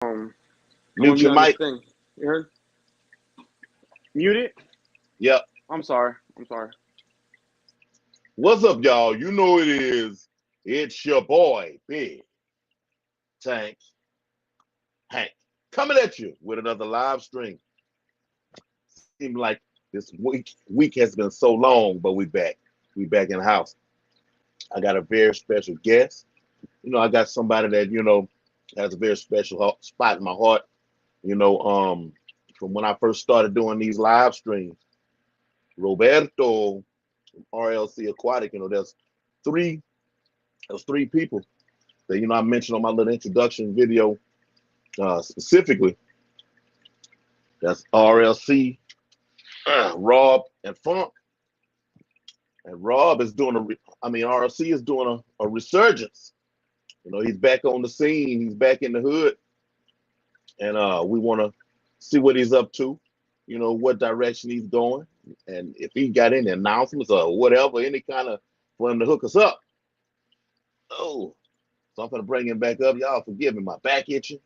I'm gonna Mute mute your on this mic. thing. You heard? Mute it? Yep. I'm sorry. I'm sorry. What's up, y'all? You know it is. It's your boy, Big Tank Hank, coming at you with another live stream. Seems like this week has been so long, but we back. We back in the house. I got a very special guest. I got somebody that has a very special spot in my heart. You know, um, from when I first started doing these live streams, Roberto from RLC Aquatic. Three. There's three people that I mentioned on my little introduction video specifically. That's RLC, Rob, and Funk. And Rob is doing RLC is doing a resurgence. He's back on the scene. He's back in the hood, and we want to see what he's up to. What direction he's going, and if he got any announcements or whatever, any kind of for him to hook us up. Oh, so I'm gonna bring him back up. Y'all forgive me, my back itching.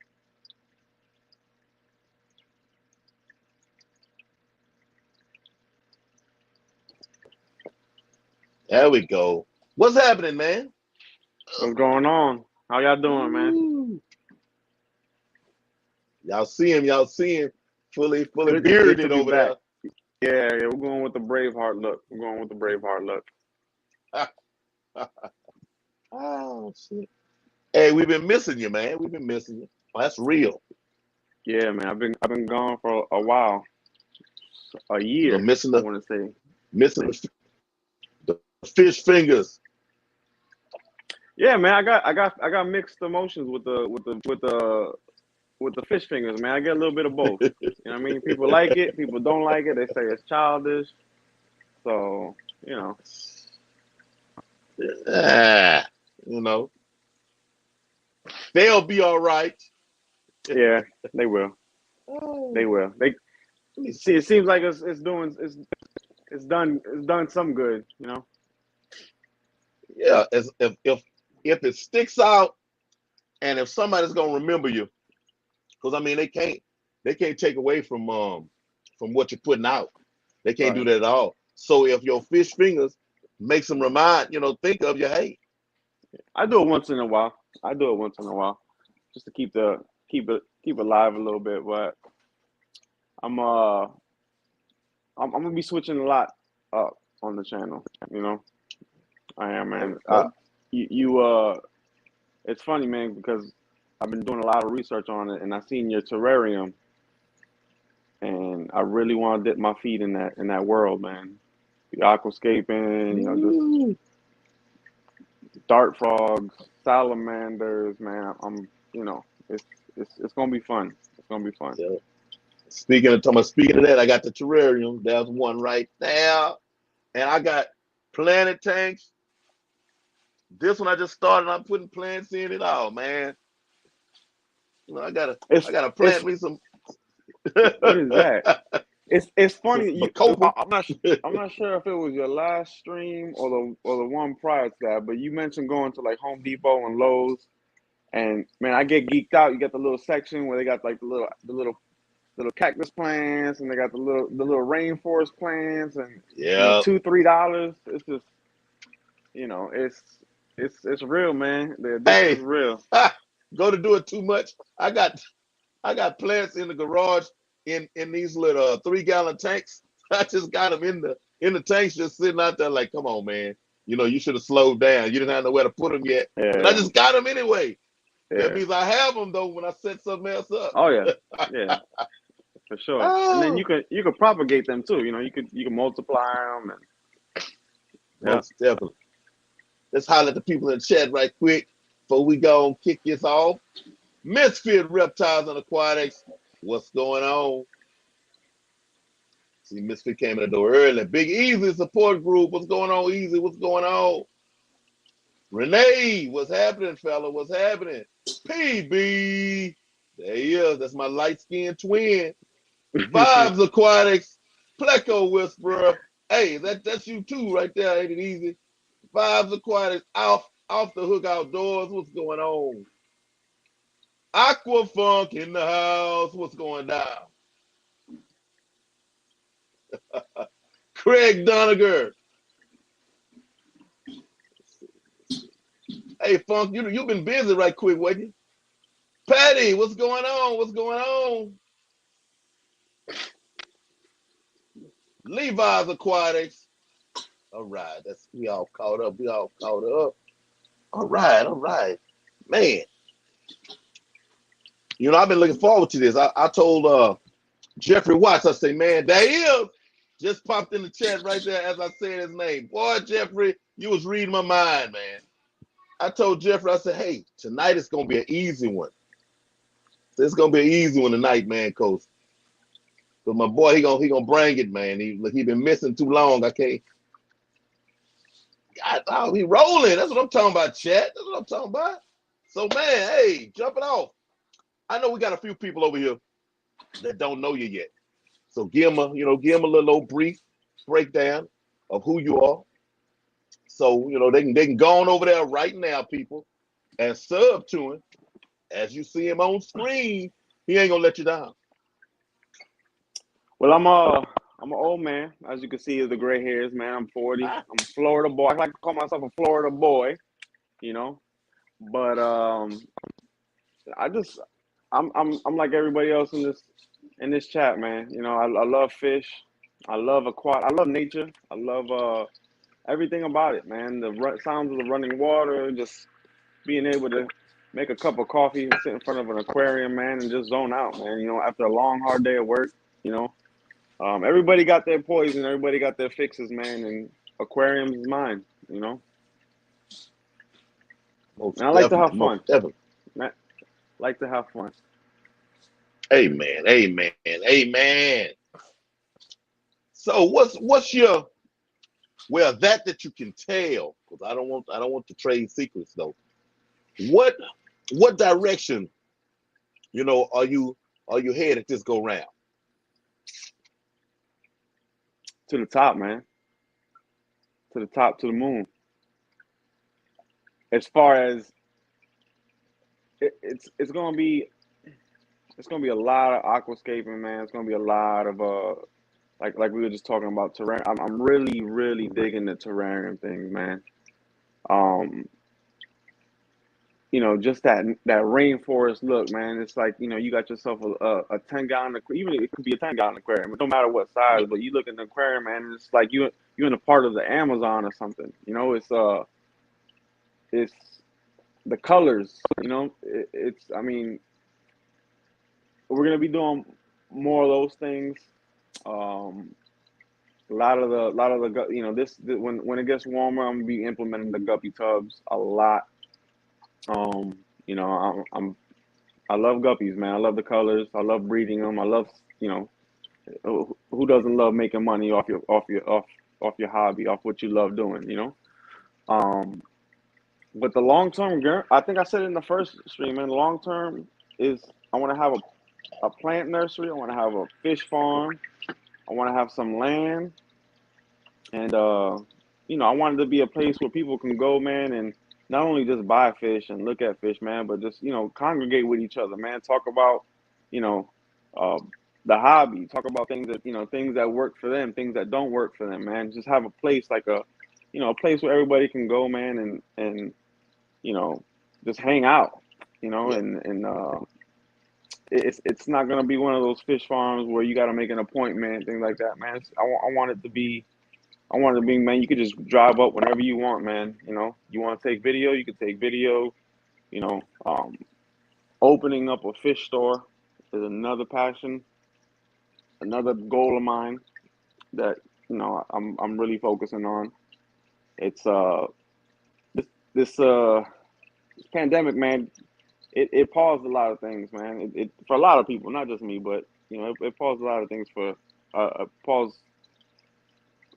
There we go. What's happening, man? What's going on? How y'all doing, man? Ooh. Y'all see him, fully Good to bearded be over back. there. Yeah, we're going with the Braveheart look. We're going with the Braveheart look. Oh shit. Hey, we've been missing you, man. We've been missing you. Oh, that's real. Yeah, man. I've been gone for a while, a year. Missing I the want to say. missing the fish fingers. Yeah, man. I got mixed emotions with the fish fingers, man. I get a little bit of both. You know what I mean? People like it, people don't like it. They say it's childish. So, Ah, you know, they'll be all right. yeah, they will. They Oh, will. They let me see. see It seems something. like it's done some good. Yeah, as if it sticks out, and if somebody's gonna remember you, because they can't take away from what you're putting out. They can't do Right. that at all. So if your fish fingers makes them think of you, hey, I do it once in a while. Just to keep it alive a little bit. But I'm uh I'm gonna be switching a lot up on the channel. I am, man. okay, You it's funny, man, because I've been doing a lot of research on it, and I seen your terrarium, and I really want to dip my feet in that world, man. The aquascaping, just Ooh, dart frogs, salamanders, man. It's gonna be fun. It's gonna be fun. yeah. Speaking of that, I got the terrarium. There's one right there, and I got planet tanks. This one I just started. I'm putting plants in it. Oh man, I gotta It's I gotta it's plant me some what is that? It's funny. bacopa. I'm not sure if it was your last stream or the one prior to that, but you mentioned going to like Home Depot and Lowe's, and man, I get geeked out. You got the little section where they got like the little cactus plants, and they got the little rainforest plants, and Yeah. $2-3. It's just it's real, man. The addiction is Hey, real. go to do it too much. I got plants in the garage in these little 3-gallon tanks. I just got them in the tanks, just sitting out there. Like, come on, man. You should have slowed down. You didn't have nowhere to put them yet, but I Yeah, just got them anyway. That yeah. means I have them though when I set something else up. Oh yeah, yeah, for sure. And then you Oh, could you could propagate them too. You can multiply them, and yeah. most definitely. Let's holler at the people in the chat right quick before we go and kick this off. Misfit Reptiles and Aquatics, what's going on? See, Misfit came in the door early. Big Easy support group, what's going on, Easy? What's going on? Renee, what's happening, fella? What's happening? PB, there he is. That's my light-skinned twin. Vibes Aquatics, Pleco Whisperer. Hey, that's you too, right there. Ain't it easy? Vibes Aquatics, off the hook outdoors. What's going on? Aqua Funk in the house. What's going down? Craig Doniger. Hey, Funk, you've been busy right quick, wasn't you? Patty, what's going on? What's going on? Levi's Aquatics. All right, we all caught up. We all caught up. All right. Man, I've been looking forward to this. I told Jeffrey Watts, I say, man, that is just popped in the chat right there as I said his name. Boy, Jeffrey, you was reading my mind, man. I told Jeffrey, I said, hey, tonight it's gonna be an easy one. It's gonna be an easy one tonight, man, coach. But my boy, he gonna bring it, man. He been missing too long. I can't. God, he rolling. That's what I'm talking about, chat. That's what I'm talking about. So, man, hey, jumping off. I know we got a few people over here that don't know you yet. So give them a little old brief breakdown of who you are. So, they can go on over there right now, people, and sub to him. As you see him on screen, he ain't gonna let you down. Well, I'm an old man, as you can see, is the gray hairs, man. I'm 40. I'm a Florida boy. I like to call myself a Florida boy, But I'm like everybody else in this chat, man. I love fish. I love I love nature. I love everything about it, man. The sounds of the running water, just being able to make a cup of coffee and sit in front of an aquarium, man, and just zone out, man. After a long, hard day of work, everybody got their poison, everybody got their fixes, man, and aquariums is mine, Most And I like to definitely, have fun. most definitely. I like to have fun. Amen. So what's your that you can tell, because I don't want to trade secrets though. What direction, are you headed this go round? To the top, man. To the top, to the moon. As far as it's gonna be a lot of aquascaping, man. It's gonna be a lot of like we were just talking about terrarium. I'm really digging the terrarium things, man. Um, just that rainforest look, man. It's like, you got yourself a 10-gallon, even it could be a 10-gallon aquarium. It don't matter what size, but you look in the aquarium, man, and it's like you're in a part of the Amazon or something. It's the colors. I mean, we're gonna be doing more of those things. A lot of the when it gets warmer, I'm gonna be implementing the guppy tubs a lot. Um, I love guppies, man. I love the colors. I love breeding them. I love, who doesn't love making money off your hobby, off what you love doing. Um, but the long term, I think I said it in the first stream, man. Long term is I want to have a plant nursery. I want to have a fish farm. I want to have some land, and I want it to be a place where people can go, man, and not only just buy fish and look at fish, man, but just congregate with each other, man. Talk about, you know, uh, the hobby. Talk about things that work for them, things that don't work for them, man. Just have a place like a place where everybody can go, man, and you know, just hang out, Yeah. and it's not gonna be one of those fish farms where you got to make an appointment, things like that, man. I want it to be. I want it to be, man, you could just drive up whenever you want, man. You want to take video, you can take video. You know, um, Opening up a fish store is another passion, another goal of mine that I'm really focusing on. It's this this uh this pandemic, man. It paused a lot of things, man. It for a lot of people, not just me, but it paused a lot of things for pause.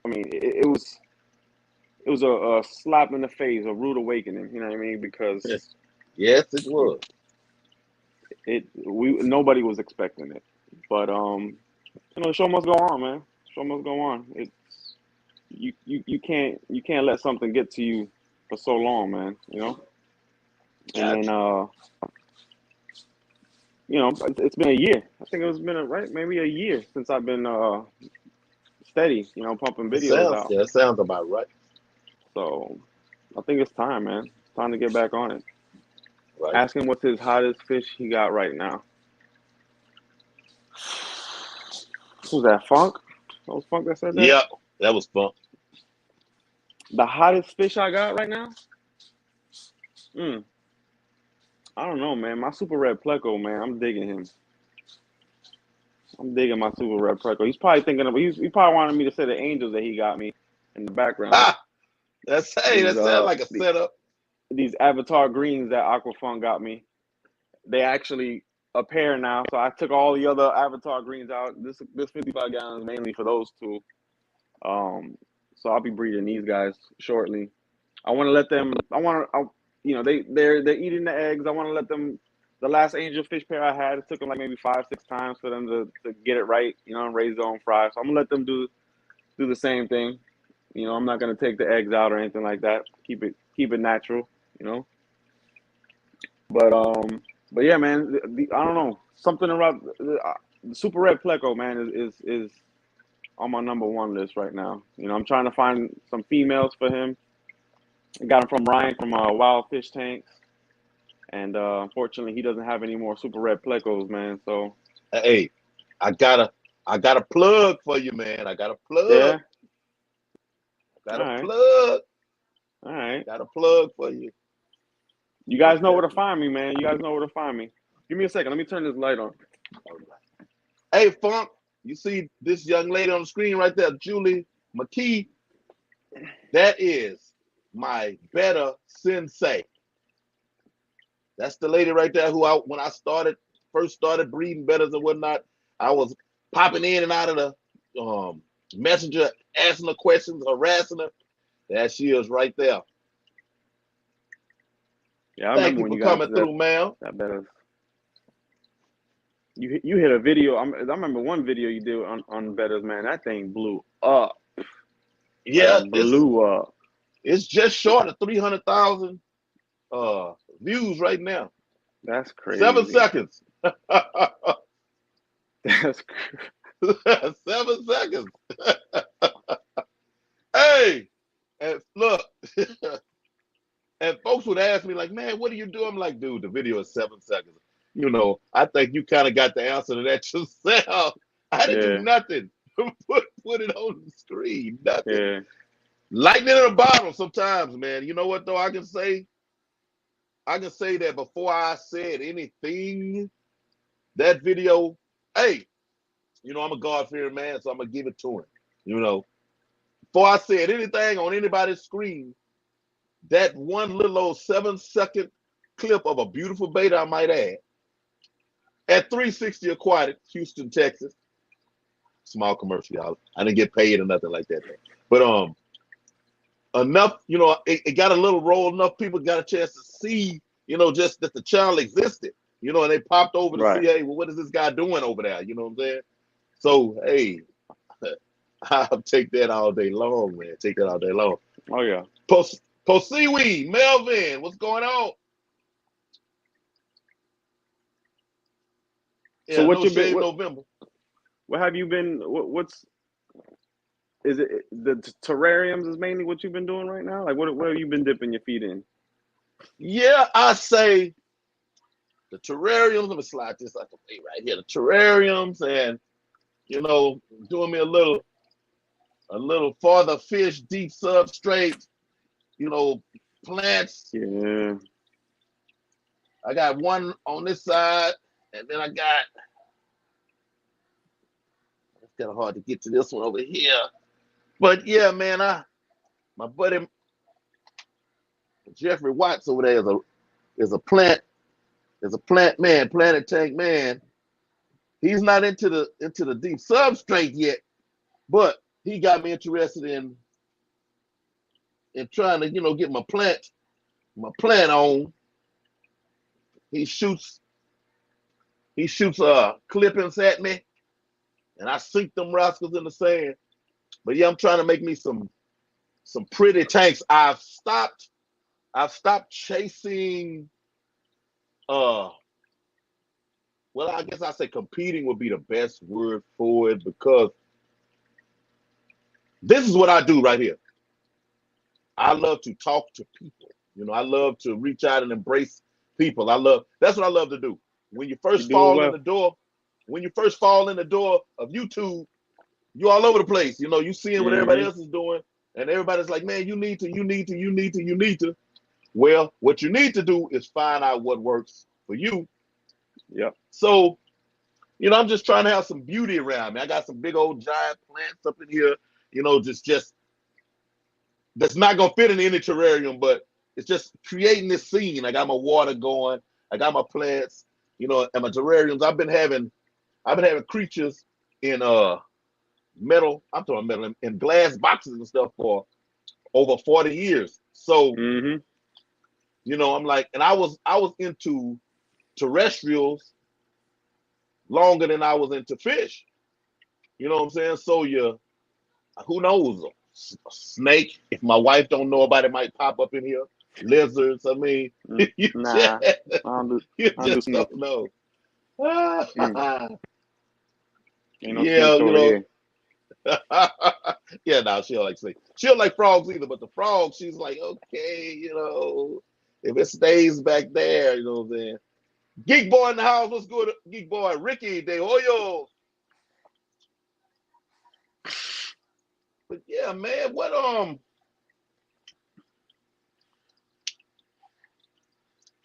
I mean, it was a slap in the face, a rude awakening. You know what I mean? Because Yes, it was. nobody was expecting it, but the show must go on, man. Show must go on. It's you can't let something get to you for so long, man. And then Gotcha. you know, it's been a year. I think it's been maybe a year since I've been steady, you know, pumping videos out. That sounds about right. So I think it's time, man. It's time to get back on it. Right. Ask him what's his hottest fish he got right now. Who's that, Funk? That was Funk that said that? Yeah, that was fun. The hottest fish I got right now? Mm, I don't know, man. My super red pleco, man. I'm digging him. I'm digging my super red pleco. He's probably thinking of he probably wanted me to say the angels that he got me in the background. Ah, that These sounds like a setup. these Avatar greens that Aquafunk got me. They actually appear now. So I took all the other Avatar greens out. This 55 gallons mainly for those two. So I'll be breeding these guys shortly. I want to let them. You know, they're eating the eggs. I want to let them. The last angel fish pair I had, it took them like maybe 5-6 times for them to get it right. You know, and raise their own fry. So I'm gonna let them do the same thing. You know, I'm not gonna take the eggs out or anything like that. Keep it natural. You know, but yeah, man. I don't know, something about the super red pleco, man, is on my #1 list right now. You know, I'm trying to find some females for him. I got him from Ryan from Wild Fish Tanks, and unfortunately, he doesn't have any more super red plecos, man. So Hey, I got a plug for you, man. I got a plug. yeah, Got all a right, plug. all right. Got a plug for you. You guys know where to find me, man. You guys know where to find me. Give me a second. Let me turn this light on. Hey, Funk, you see this young lady on the screen right there, Julie McKee? That is my better sensei. That's the lady right there who when I first started breeding betters and whatnot, I was popping in and out of the messenger, asking her questions, harassing her. There she is right there. Yeah, I Thank remember you when for you guys coming through, ma'am. that better. You hit a video. I remember one video you did on betters, man. That thing blew up. Yeah, Like blew up. it's just short of 300,000 views right now. That's 7 crazy. seconds. That's 7 seconds. Hey, and look, and folks would ask me like, "Man, what do you do?" I'm like, "Dude, the video is 7 seconds." You know, I think you kind of got the answer to that yourself. I didn't do yeah, nothing. Put it on the screen. Nothing. yeah. Lightning in a bottle sometimes, man. You know what though? I can say that before I said anything, that video, hey, you know, I'm a God-fearing man, so I'm gonna give it to him. You know, before I said anything on anybody's screen, that one little old 7-second clip of a beautiful beta, I might add, at 360 Aquatics, Houston, Texas. Small commercial, y'all. I didn't get paid or nothing like that, though. But enough, you know, it got a little roll. Enough people got a chance to see, you know, just that the channel existed, you know, and they popped over to Right. see, hey, well, what is this guy doing over there? You know what I'm saying? So, hey, I'll take that all day long, man. Take that all day long. Oh yeah. Seaweed, Melvin, what's going on? So Yeah, what no you been? shave November. What have you been? What's is it? The terrariums is mainly what you've been doing right now. Like what have you been dipping your feet in? Yeah, I say the terrariums. Let me slide this out the way right here. The terrariums, and you know, doing me a little farther fish, deep substrate. You know, plants. Yeah. I got one on this side, and then I got. It's kind of hard to get to this one over here, but yeah, man, my buddy Jeffrey Watts over there is a plant man, planet tank man. He's not into the deep substrate yet, but he got me interested in trying to, you know, get my plant on. He shoots clippings at me, and I sink them rascals in the sand. But yeah, I'm trying to make me some pretty tanks. I've stopped chasing well, I guess I say competing would be the best word for it, because this is what I do right here. I love to talk to people. You know, I love to reach out and embrace people. That's what I love to do. When you first fall in the door, of YouTube, you're all over the place. You know, you seeing what everybody else is doing, and everybody's like, man, you need to. Well, what you need to do is find out what works for you. Yep. So, you know, I'm just trying to have some beauty around me. I got some big old giant plants up in here, you know, just that's not gonna fit in any terrarium, but it's just creating this scene. I got my water going, I got my plants, you know, and my terrariums. I've been having creatures in metal, I'm talking metal, in glass boxes and stuff for over 40 years. So, you know, I'm like, and I was into terrestrials longer than I was into fish. You know what I'm saying? So who knows? A snake, if my wife don't know about it, might pop up in here. Lizards, I mean, you nah, just don't know. Ain't no Yeah, snakes you over know. here. Yeah, no, she don't like snakes. She don't like frogs either, but the frog, she's like, okay, you know, if it stays back there, you know what I'm saying? Geek Boy in the house, what's good? Geek Boy, Ricky De Hoyo. But yeah, man, what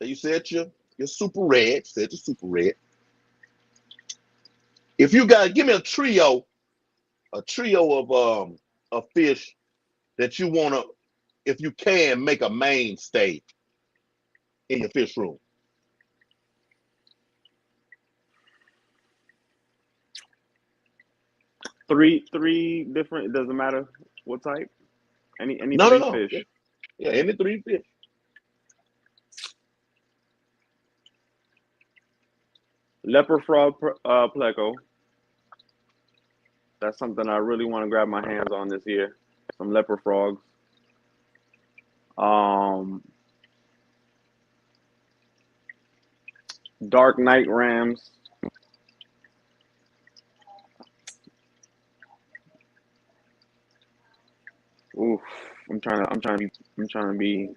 you said you're super red. Said you're super red. If you got, give me a trio of fish that you wanna, if you can, make a mainstay in your fish room. Three different. It doesn't matter what type. Any three No. fish. Yeah, any 3 fish. Leopard frog pleco. That's something I really want to grab my hands on this year. Some leopard frogs. Dark night rams. Oof. I'm trying to be.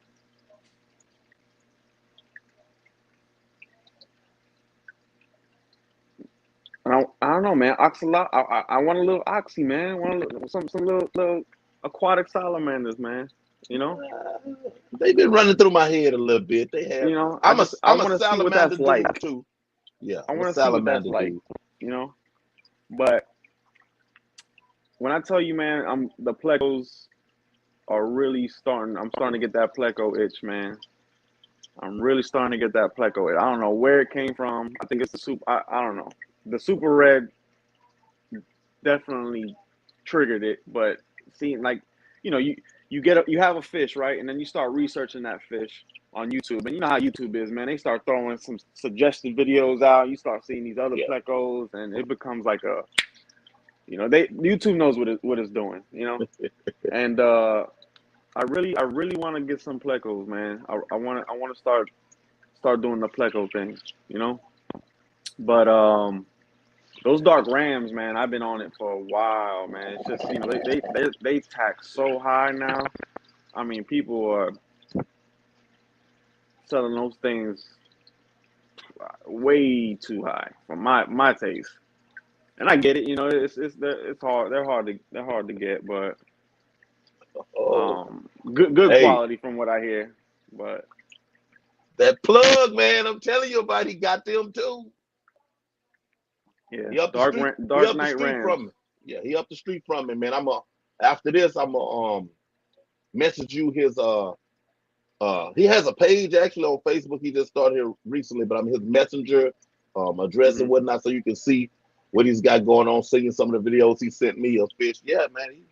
I don't know, man. Oxalot. I want a little oxy, man. I want some little aquatic salamanders, man. You know. They've been running through my head a little bit. They have. You know. I'm I a want to see what salamander that's like. dude too. Yeah, I I'm a want to see what that's salamander like. dude. You know. But when I tell you, man, the plecos are really starting. I'm starting to get that pleco itch, man. I'm really starting to get that pleco itch. I don't know where it came from. I think it's the soup. I don't know. The super red definitely triggered it, but seeing like, you know, you have a fish, right, and then you start researching that fish on YouTube, and you know how YouTube is, man. They start throwing some suggested videos out. You start seeing these other plecos, and it becomes like a, you know, YouTube knows what it's doing, you know, and I really want to get some plecos, man. I want to start doing the pleco thing, you know, but those dark rams, man, I've been on it for a while, man. It's just, you know, they tax so high now. I mean, people are selling those things way too high for my taste. And I get it, you know, it's hard. They're hard to get, but good Hey, quality from what I hear. But that plug, man, I'm telling you about, he got them too. yeah, He up the street. dark night rams. From me. Yeah, he up the street from me, man. After this, I'm message you his he has a page actually on Facebook. He just started here recently, but I'm his messenger address and whatnot, so you can see what he's got going on, seeing some of the videos he sent me of fish. Yeah, man.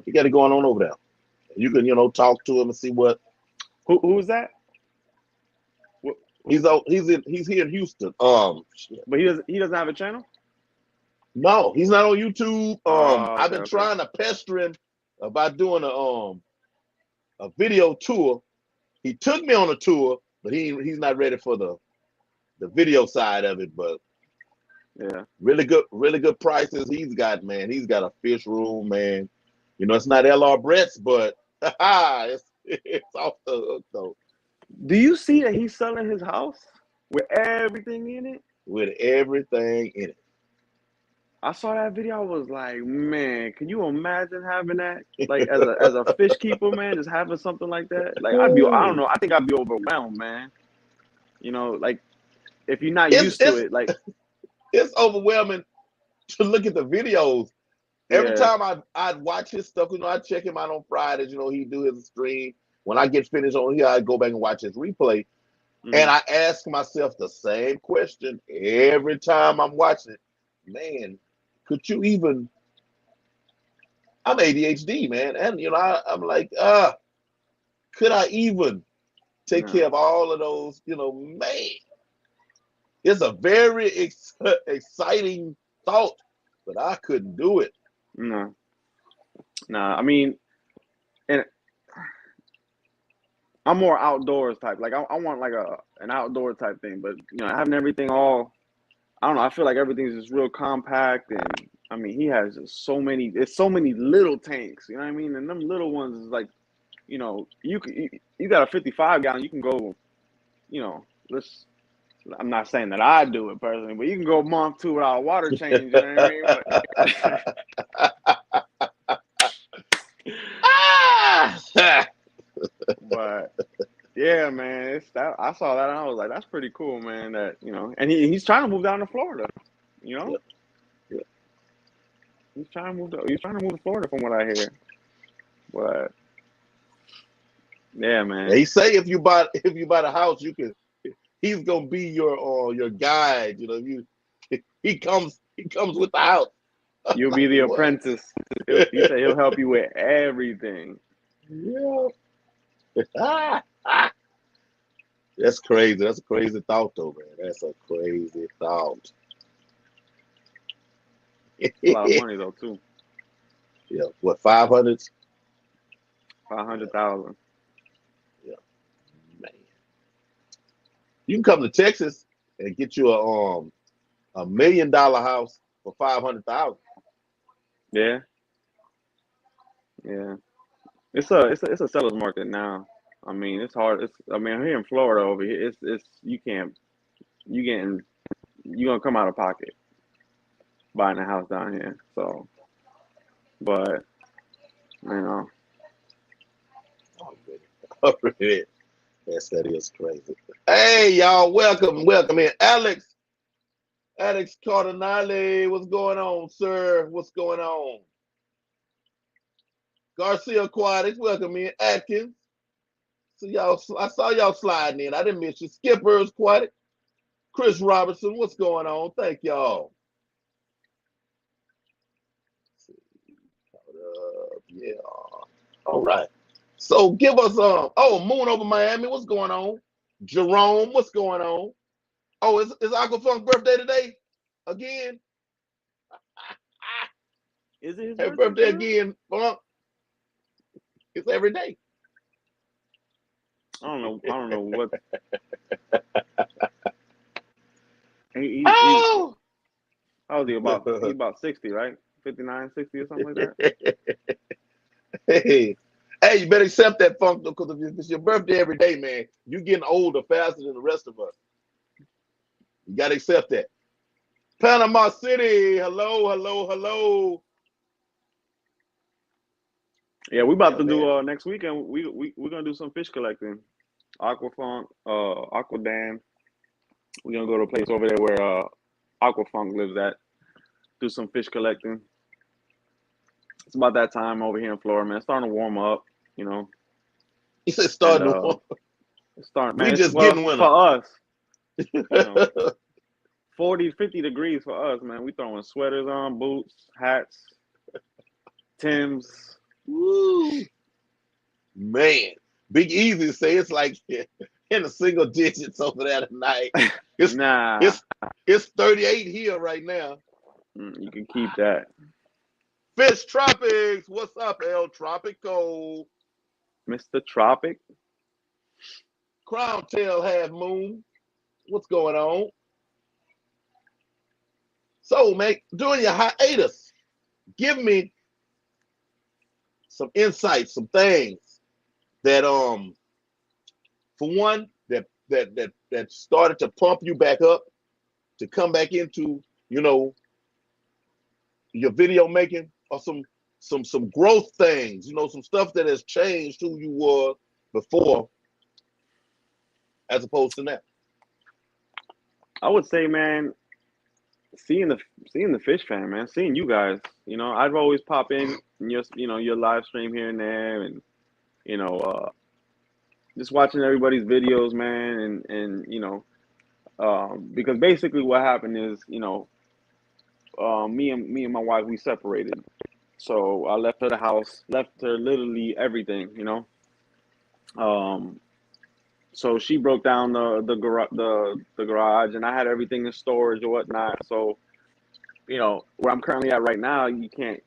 He got it going on over there. You can, you know, talk to him and see what. Who's that? He's here in Houston. But he doesn't have a channel? No, he's not on YouTube. I've been Okay. trying to pester him about doing a video tour. He took me on a tour, but he's not ready for the video side of it, but Yeah. really good prices he's got, man. He's got a fish room, man. You know, it's not LR Brett's, but it's off the hook though. Do you see that he's selling his house with everything in it? With everything in it. I saw that video. I was like, man, can you imagine having that? Like as a fish keeper, man, just having something like that. Like I don't know. I think I'd be overwhelmed, man. You know, like if you're not used to it, like it's overwhelming to look at the videos. Every yeah, time I'd watch his stuff, you know, I check him out on Fridays, you know, he do his stream. When I get finished on here, I go back and watch his replay. And I ask myself the same question every time I'm watching it. Man, could you even, I'm ADHD, man. And, you know, I'm like, could I even take care of all of those, you know, man. It's a very exciting thought, but I couldn't do it. No. I mean, and I'm more outdoors type. Like I want like an outdoor type thing, but you know, having everything all, I don't know. I feel like everything's just real compact, and I mean, he has just so many. It's so many little tanks. You know what I mean? And them little ones is like, you know, you got a 55 gallon. You can go, you know, I'm not saying that I do it personally, but you can go a month too without a water change. You know what I mean? But yeah, man, it's that I saw that and I was like, that's pretty cool, man. That you know, and he's trying to move down to Florida. You know, Yep. he's trying to move to Florida, from what I hear. But yeah, man. They say if you buy the house, you can. He's gonna be your guide. You know, he comes with the house. You'll be the apprentice. He said he'll help you with everything. Yeah. That's crazy. That's a crazy thought, though, man. That's a crazy thought. It's a lot of money, though, too. Yeah. What, 500? 500,000. Yeah. Man. You can come to Texas and get you a $1 million house for 500,000. Yeah. Yeah. It's a seller's market now. I mean, it's hard. Here in Florida over here, it's you're gonna come out of pocket buying a house down here. So, but you know, Already. Yes, that is crazy. Hey, y'all, welcome in. Alex Cardinale, what's going on, sir? What's going on? Garcia Aquatics, welcome in. Atkins. So I saw y'all sliding in. I didn't miss you. Skippers Aquatic. Chris Robertson, what's going on? Thank y'all. Yeah. All right. So give us Moon over Miami, what's going on? Jerome, what's going on? Oh, is Aquafunk's birthday today? Again? is it his Happy birthday again, Funk. It's every day. I don't know what. Oh! How old is he? About 60, right? 59, 60 or something like that. Hey, you better accept that, Funk, though, because if it's your birthday every day, man, you're getting older faster than the rest of us. You gotta accept that. Panama City, hello. Yeah, we about to do next weekend. We're gonna do some fish collecting. Aquafunk, Aquadam. We're gonna go to a place over there where Aquafunk lives at. Do some fish collecting. It's about that time over here in Florida, man. It's starting to warm up, you know. He said starting to warm. It's starting, man. We just well, getting winter. For us. You know, 40, 50 degrees for us, man. We throwing sweaters on, boots, hats, Timbs. Woo. Man, Big Easy say it's like in the single digits over there tonight. It's 38 here right now. You can keep that. Fish Tropics, what's up, El Tropico? Mr. Tropic. Crown Tail Half Moon. What's going on? So, man, during your hiatus, give me some insights, some things that for one that started to pump you back up to come back into, you know, your video making, or some growth things, you know, some stuff that has changed who you were before as opposed to now. I would say, man, seeing the fish fan, man, seeing you guys. You know, I'd always pop in your your live stream here and there, and you know, just watching everybody's videos, man, and because basically what happened is, me and my wife, we separated. So I left her the house, left her literally everything, Um, so she broke down the garage, and I had everything in storage or whatnot. So where I'm currently at right now, you can't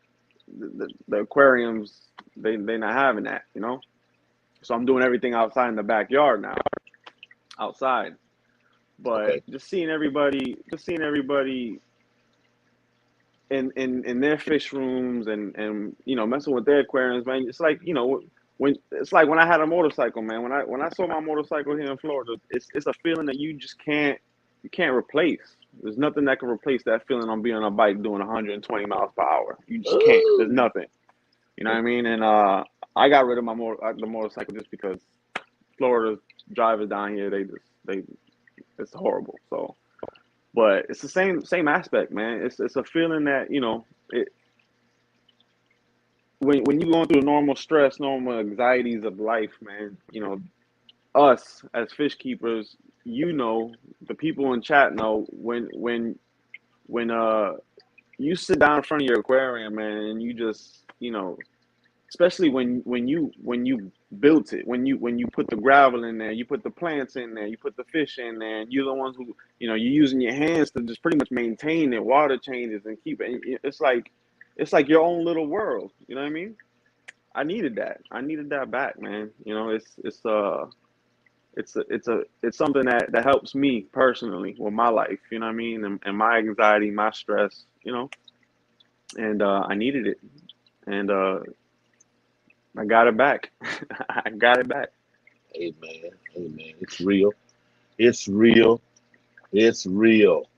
the aquariums, they not having that. So I'm doing everything outside in the backyard now, outside. But Okay. just seeing everybody in their fish rooms, and messing with their aquariums, man. It's like when I had a motorcycle, man. When I saw my motorcycle here in Florida, it's a feeling that you can't replace. There's nothing that can replace that feeling on being on a bike doing 120 miles per hour. You just can't. There's Ooh. nothing. You know what I mean? And I got rid of the motorcycle just because Florida drivers down here, they it's horrible. So, but it's the same aspect, man. It's a feeling that it when you going through the normal stress, normal anxieties of life, man. Us as fish keepers, the people in chat know when you sit down in front of your aquarium, man, and you just especially when you built it, when you put the gravel in there, you put the plants in there, you put the fish in there, and you're the ones who you're using your hands to just pretty much maintain it, water changes, and keep it. It's like your own little world. You know what I mean? I needed that. I needed that back, man. It's something that helps me personally with my life. You know what I mean? And my anxiety, my stress. And I needed it, and I got it back. I got it back. Amen. Amen. It's real. It's real. It's real.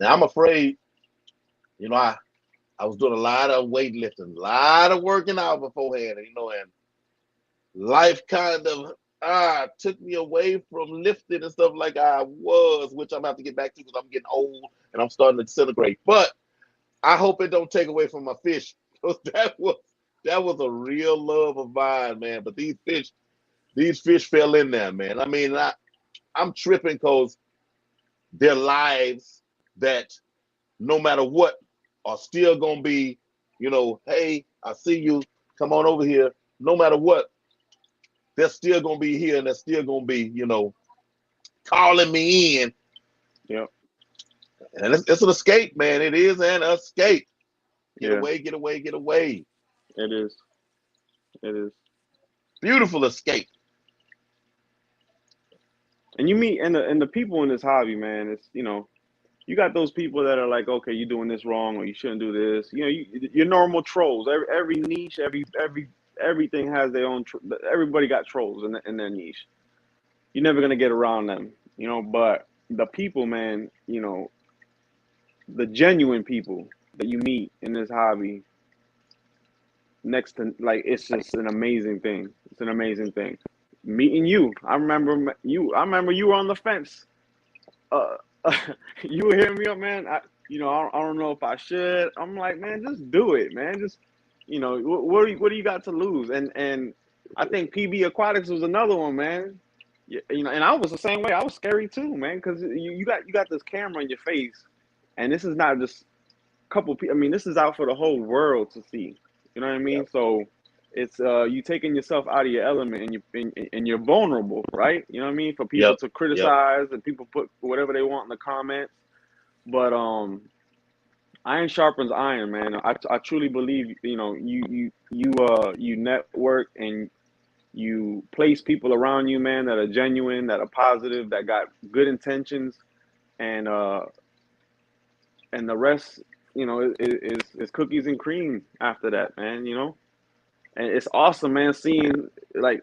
Now I'm afraid, I was doing a lot of weightlifting, a lot of working out beforehand, and life kind of took me away from lifting and stuff like I was, which I'm about to get back to because I'm getting old and I'm starting to disintegrate. But I hope it don't take away from my fish, because that was a real love of mine, man. But these fish fell in there, man. I mean, I'm tripping because their lives that no matter what are still gonna be, hey, I see you, come on over here. No matter what, they're still gonna be here, and they're still gonna be, calling me in. Yep. And it's an escape, man. It is an escape. Get Yeah. away, get away, get away. It is. It is. Beautiful escape. And you meet and the people in this hobby, man. It's you got those people that are like, okay, you're doing this wrong, or you shouldn't do this. Your normal trolls. Every niche, everything has their own. Everybody got trolls in their niche. You're never gonna get around them, But the people, man, the genuine people that you meet in this hobby, next to like, it's just an amazing thing. It's an amazing thing. Meeting you, I remember you. I remember you were on the fence. Uh, you were hitting me up, man. I don't know if I should. I'm like, man, just do it, man. Just, what do you got to lose? And I think PB Aquatics was another one, man. And I was the same way. I was scary too, man, because you got this camera in your face, and this is not just a couple people. I mean, this is out for the whole world to see. You know what I mean? Yep. So it's you taking yourself out of your element, and you're vulnerable, right? You know what I mean? For people Yep. to Yep. criticize, and people put whatever they want in the comments. But iron sharpens iron, man. I truly believe, you network, and you place people around you, man, that are genuine, that are positive, that got good intentions, and the rest, is cookies and cream after that, man. And it's awesome, man, seeing like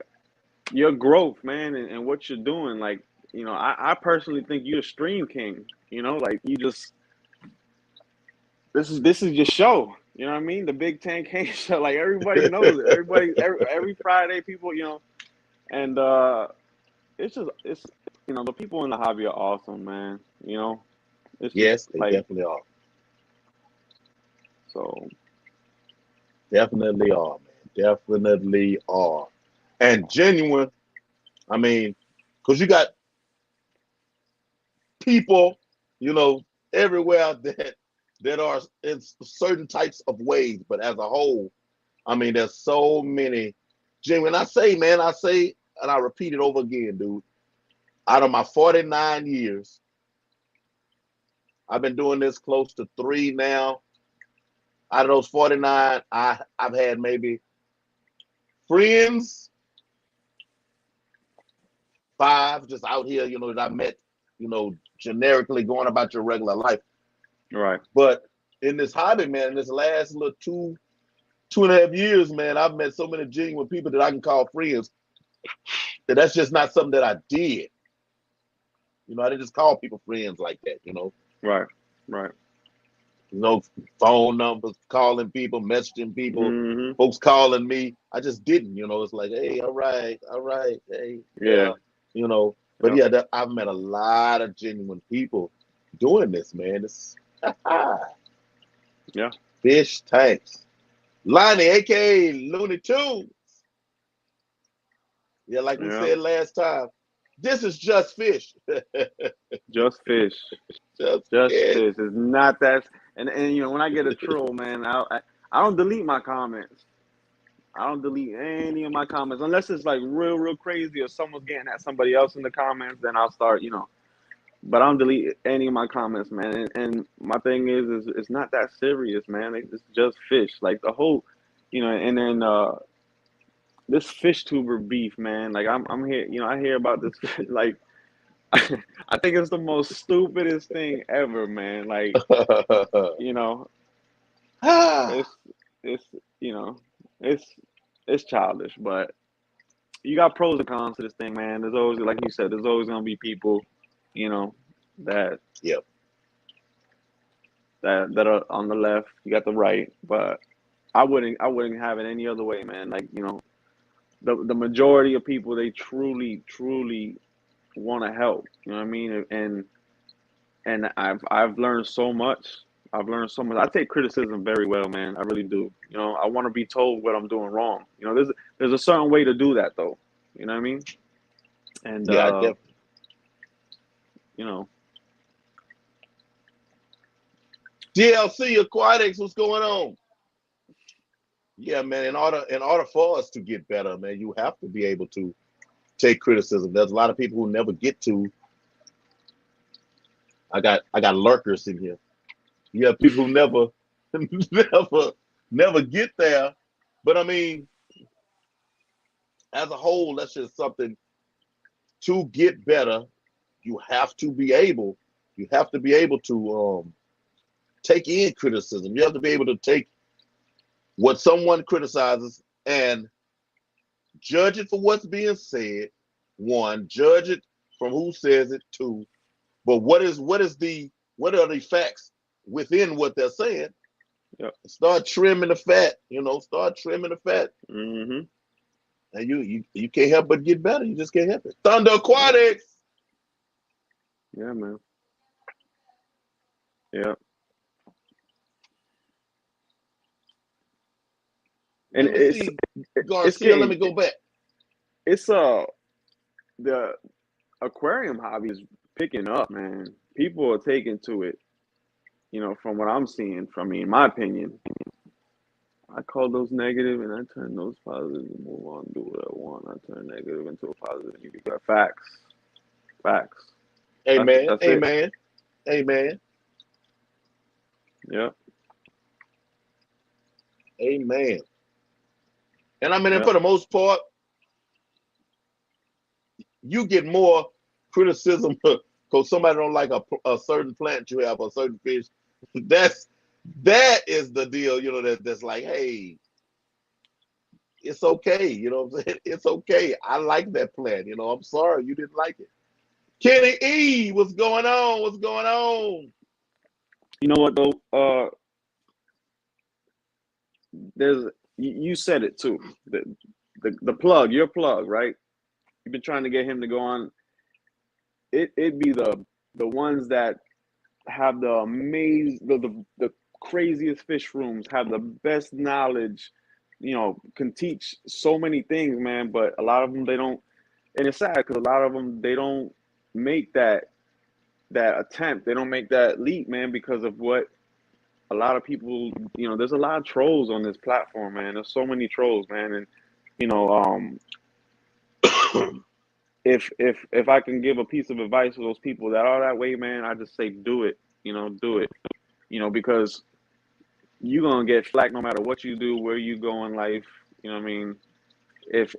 your growth, man, and what you're doing. Like, I personally think you're a stream king. Like you just this is your show. You know what I mean? The Big Tank Kane show. Like everybody knows it. Every Friday, people, and it's the people in the hobby are awesome, man. It's just Yes, they like definitely are. so. Definitely are, man. Definitely are. And genuine, I mean, because you got people, everywhere that are in certain types of ways, but as a whole, I mean, there's so many genuine. I say, man, and I repeat it over again, dude. Out of my 49 years, I've been doing this close to 3 now. Out of those 49, I've had maybe friends, 5 just out here, that I met, generically going about your regular life. Right. But in this hobby, man, in this last little 2.5 years, man, I've met so many genuine people that I can call friends. That's just not something that I did. I didn't just call people friends like that, Right. Phone numbers, calling people, messaging people, Mm-hmm. folks calling me. I just didn't, it's like, hey, all right, hey, yeah. But Yep. yeah, I've met a lot of genuine people doing this, man. It's Yeah. Fish tanks. Lonnie, aka Looney Tunes. Yeah, like we Yeah. said last time, this is just fish. Just fish. Just Just fish. fish. It's not that. And when I get a troll, man, I don't delete my comments. I don't delete any of my comments unless it's like real crazy or someone's getting at somebody else in the comments. Then I'll start, But I don't delete any of my comments, man. And my thing is it's not that serious, man. It's just fish. Like the whole, And then this fish tuber beef, man. Like I'm here, I hear about this. Like I think it's the most stupidest thing ever, man. Like you know, Ah, it's it's it's childish, but you got pros and cons to this thing, man. There's always, like you said, there's always gonna be people, you know, that yep. that are on the left. You got the right, but I wouldn't have it any other way, man. Like the majority of people, they truly want to help. You know what I mean? And I've learned so much. I've learned so much. I take criticism very well, man. I really do. I want to be told what I'm doing wrong. There's a certain way to do that, though. You know what I mean? And Yeah, I definitely. you know, RLC Aquatics, what's going on? Yeah, man. In order for us to get better, man, you have to be able to take criticism. There's a lot of people who never get to. I got lurkers in here. You have people who never, never get there. But I mean, as a whole, that's just something to get better. You have to be able. You have to be able to take in criticism. You have to be able to take what someone criticizes and judge it for what's being said. One, judge it from who says it. Two, but what are the facts within what they're saying? yep. Start trimming the fat. Start trimming the fat, Mhm. and you can't help but get better. You just can't help it. Thunder Yeah. Aquatics. Yeah, man. Yeah. And Let me see, it's Garcia. Let getting me go back. it's the aquarium hobby is picking up, man. People are taking to it. From what I'm seeing. From me, in my opinion, I call those negative and I turn those positive and move on, do what I want. I turn negative into a positive. You got facts. Facts. Amen. That's it. Amen. Amen. Yeah. Amen. And I mean, and Yeah. for the most part, you get more criticism because somebody don't like a certain plant you have, a certain fish. That is the deal, you know, that's like, hey, it's okay, you know what I'm saying? It's okay. I like that plant, you know. I'm sorry you didn't like it. Kenny E, what's going on? What's going on? You know what though? There's you said it too. The plug, your plug, right? You've been trying to get him to go on. It'd be the ones that have the the craziest fish rooms, have the best knowledge, you know, can teach so many things, man. But a lot of them they don't, and it's sad because a lot of them they don't make that attempt. They don't make that leap, man, because of what a lot of people, you know, there's a lot of trolls on this platform, man. There's so many trolls, man, and you know, if I can give a piece of advice to those people that are that way, man, I just say do it. You know, do it. You know, because you're gonna get flack no matter what you do, where you go in life. You know what I mean? If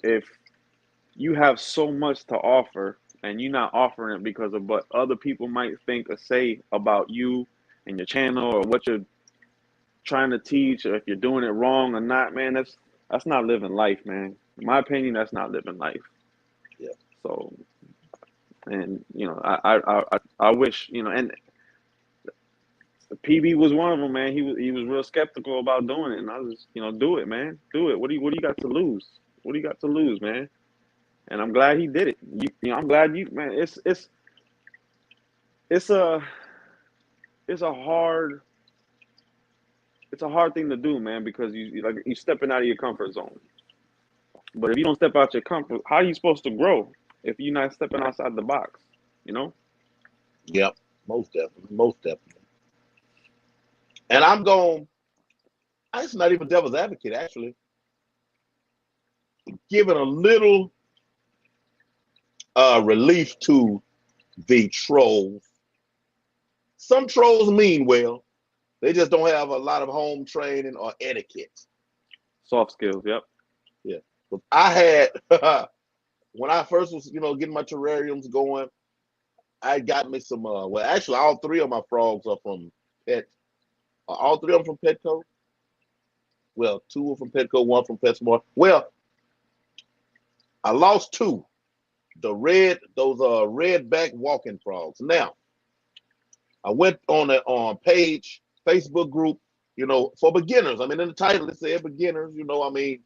you have so much to offer and you're not offering it because of what other people might think or say about you and your channel or what you're trying to teach, or if you're doing it wrong or not, man, that's not living life, man. In my opinion, that's not living life. Yeah. So, and you know, I wish, you know, and PB was one of them, man. He was real skeptical about doing it, and I was just, you know, do it, man, do it. What do you got to lose? What do you got to lose, man? And I'm glad he did it. You know, I'm glad you, man. It's a it's a hard it's a hard thing to do, man, because you're stepping out of your comfort zone. But if you don't step out your comfort, how are you supposed to grow if you're not stepping outside the box? You know? Yep, most definitely, most definitely. And I'm going. It's not even devil's advocate, actually. Giving a little relief to the trolls. Some trolls mean well. They just don't have a lot of home training or etiquette. Soft skills, yep. Yeah. But I had when I first was, you know, getting my terrariums going, I got me some well, actually all three of my frogs are from Pet. All three of them from Petco. Well, two are from Petco, one from PetSmart. Well, I lost two. Those redback walking frogs. Now, I went on a page, Facebook group, you know, for beginners. I mean, in the title it said beginners, you know, I mean,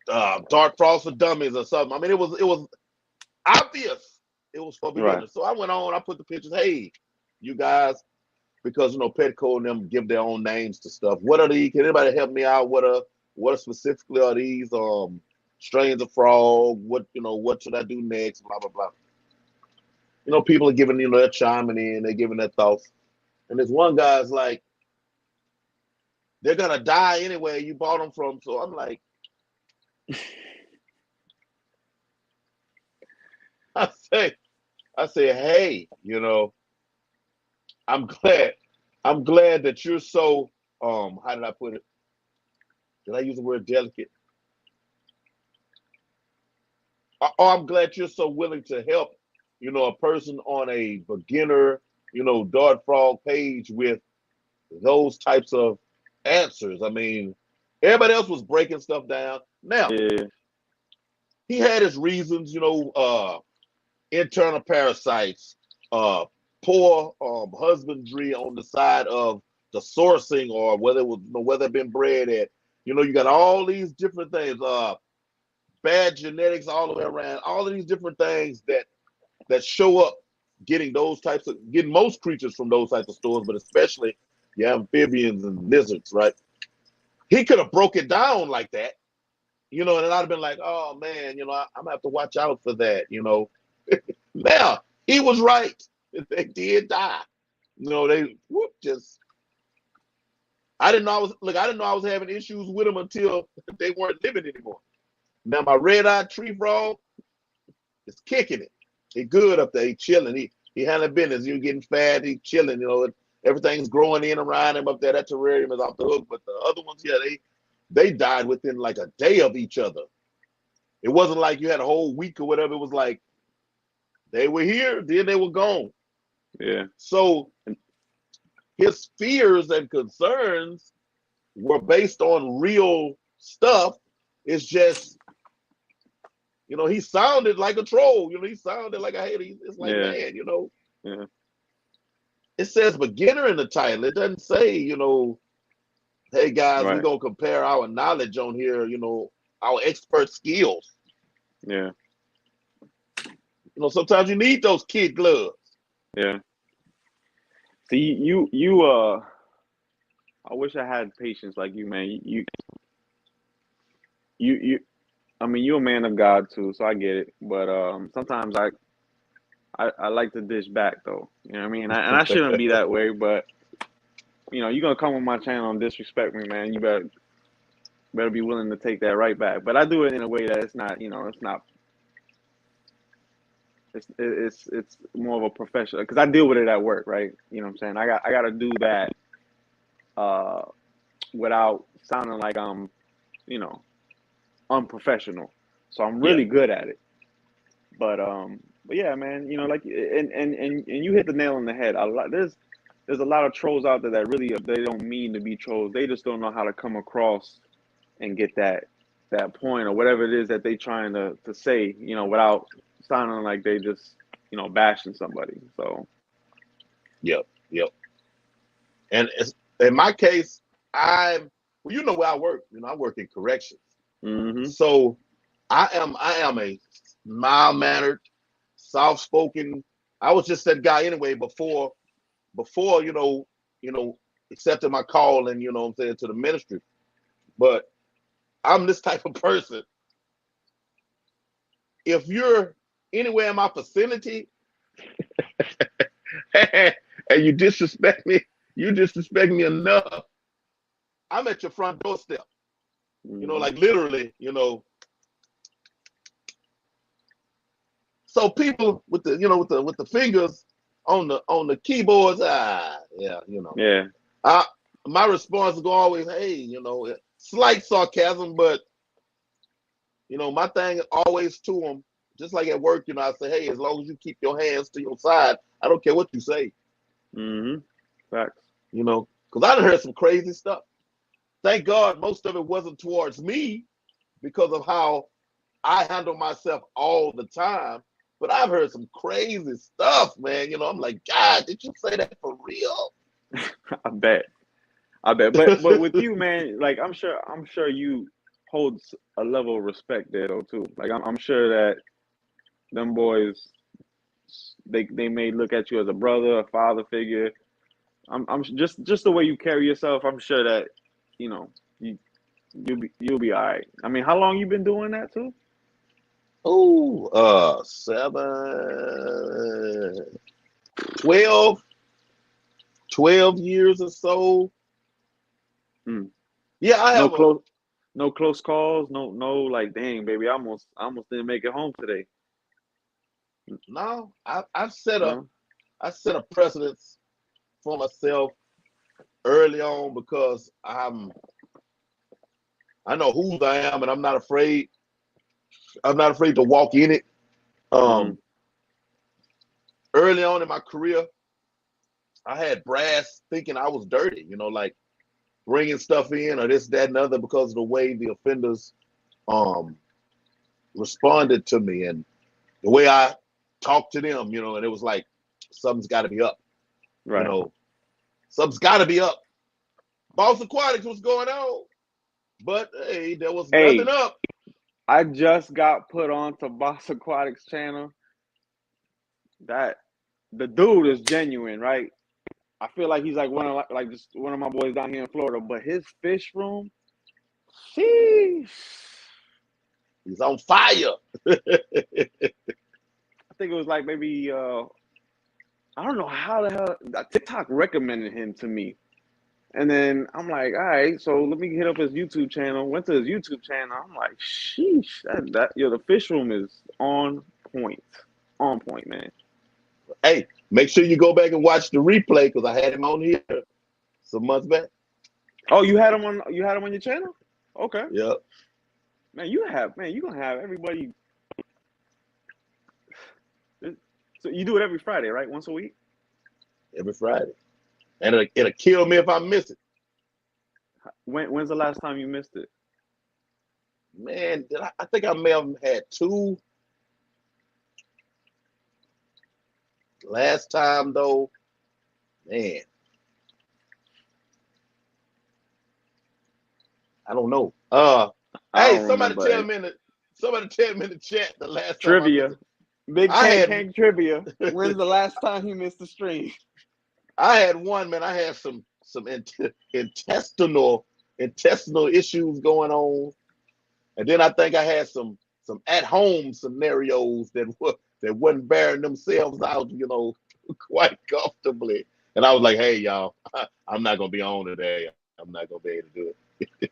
dark frogs for dummies or something. I mean, it was obvious it was for beginners. Right. So I went on, I put the pictures, hey, you guys, because you know, Petco and them give their own names to stuff. What are these? Can anybody help me out? What specifically are these strains of frog? What should I do next? Blah blah blah. You know, people are giving, you know, they're chiming in, they're giving their thoughts. And this one guy's like, they're gonna die anyway. You bought them from. So I'm like, I say, hey, you know, I'm glad that you're so how did I put it? Did I use the word delicate? Oh, I'm glad you're so willing to help, you know, a person on a beginner, you know, dart frog page with those types of answers. I mean, everybody else was breaking stuff down. Now, Yeah. he had his reasons, you know, internal parasites, poor husbandry on the side of the sourcing, or whether it was, you know, whether it been bred at, you know, you got all these different things, bad genetics all the way around, all of these different things that show up getting most creatures from those types of stores, but especially your amphibians and lizards, right? He could have broke it down like that, you know, and I'd have been like, oh man, you know, I'm gonna have to watch out for that, you know. Now he was right. They did die. You know, just I didn't know I was having issues with them until they weren't living anymore. Now my red-eyed tree frog is kicking it. He good up there. He chilling. He handling business. You're getting fat. He chilling. You know, everything's growing in around him up there. That terrarium is off the hook. But the other ones, yeah, they died within like a day of each other. It wasn't like you had a whole week or whatever. It was like they were here, then they were gone. Yeah. So his fears and concerns were based on real stuff. It's just, he sounded like a troll. He sounded like a hater. It's like, Yeah. man, Yeah. it says beginner in the title. It doesn't say, hey guys, we're Right. gonna compare our knowledge on here, our expert skills. Yeah. Sometimes you need those kid gloves. Yeah. See, I wish I had patience like you, man. I mean, you're a man of God too, so I get it. But sometimes I like to dish back though. You know what I mean? And I shouldn't be that way, but you're gonna come on my channel and disrespect me, man. You better be willing to take that right back. But I do it in a way that it's not, it's not. It's more of a professional, because I deal with it at work, right? You know what I'm saying? I got to do that without sounding like I'm, unprofessional. So I'm really good at it. But yeah, man, like and you hit the nail on the head. There's a lot of trolls out there that really they don't mean to be trolls. They just don't know how to come across and get that point or whatever it is that they trying to say, without sounding like they just, bashing somebody. So Yep. And in my case, where I work. I work in corrections. So I am a mild-mannered, soft-spoken. I was just that guy anyway before accepting my call and what I'm saying, to the ministry. But I'm this type of person. If you're anywhere in my vicinity and you disrespect me enough, I'm at your front doorstep. Like literally, So people with the fingers on the keyboards, yeah, my response is always, hey, slight sarcasm, but my thing is always to them, just like at work, I say, hey, as long as you keep your hands to your side, I don't care what you say. Facts. Because I done heard some crazy stuff. Thank God most of it wasn't towards me because of how I handle myself all the time. But I've heard some crazy stuff, man. I'm like, God, did you say that for real? I bet. But with you, man, like I'm sure you hold a level of respect there though too. Like I'm sure that them boys, they may look at you as a brother, a father figure. I'm just the way you carry yourself. I'm sure that you'll be all right. I mean, how long you been doing that too? Oh, 12 years or so. Yeah, I have no close calls, no like, dang baby, I almost didn't make it home today. No, I've set a precedence for myself early on because I know who I am and I'm not afraid to walk in it. Early on in my career, I had brass thinking I was dirty, like bringing stuff in or this, that, and other because of the way the offenders responded to me and the way I talked to them, and it was like, something's got to be up. Right. Something's got to be up. RLC Aquatics was going on, but hey, there was nothing up. I just got put on to RLC Aquatics channel. That the dude is genuine, right? I feel like he's like one of my boys down here in Florida, but his fish room, sheesh. He's on fire. I think it was like maybe I don't know how the hell TikTok recommended him to me. And then I'm like, all right, so let me hit up his YouTube channel. Went to his YouTube channel. I'm like, sheesh, the fish room is on point. On point, man. Hey, make sure you go back and watch the replay because I had him on here some months back. Oh, you had him on your channel? Okay. Yep. Man, you gonna have everybody. So you do it every Friday, right? Once a week. Every Friday, and it'll kill me if I miss it. When's the last time you missed it? Man, I think I may have had 2. Last time though, man, I don't know. I Hey, don't somebody remember. tell me in the chat the last time I missed Trivia. it. Big I Tank had Tank trivia. When's the last time he missed the stream? I had one, man. I had some intestinal issues going on, and then I think I had some at home scenarios that wasn't bearing themselves out, quite comfortably. And I was like, hey, y'all, I'm not gonna be on today. I'm not gonna be able to do it.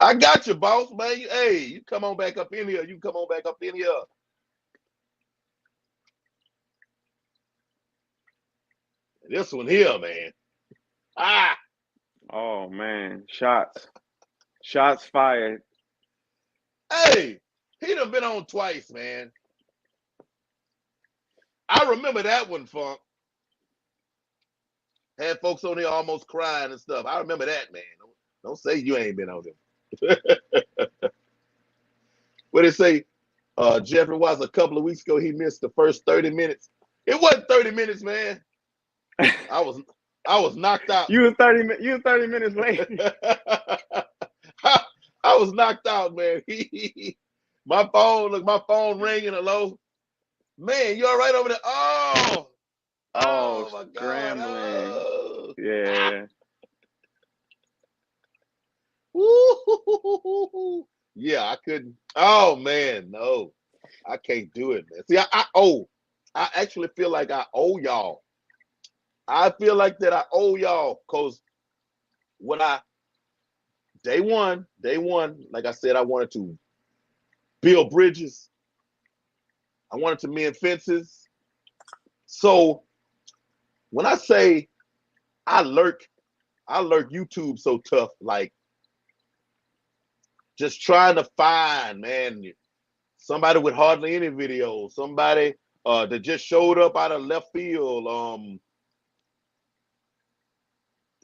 I got you, boss, man. Hey, you come on back up in here. You come on back up in here. This one here, man. Ah. Oh man, shots fired. Hey, he done been on twice, man. I remember that one, Funk. Had folks on there almost crying and stuff. I remember that, man. Don't say you ain't been on them. What they say? Jeffrey was a couple of weeks ago. He missed the first 30 minutes. It wasn't 30 minutes, man. I was knocked out. You were 30 minutes late. I was knocked out, man. My phone ringing. Hello, man. You all right over there? Oh my God. Scrambling. Oh. Yeah. Woo-hoo-hoo-hoo-hoo. Yeah, I couldn't. Oh man, no, I can't do it, man. See, I actually feel like I owe y'all. I feel like that I owe y'all, because when day one, like I said, I wanted to build bridges. I wanted to mend fences. So when I say I lurk YouTube so tough, like just trying to find, man, somebody with hardly any videos, somebody that just showed up out of left field.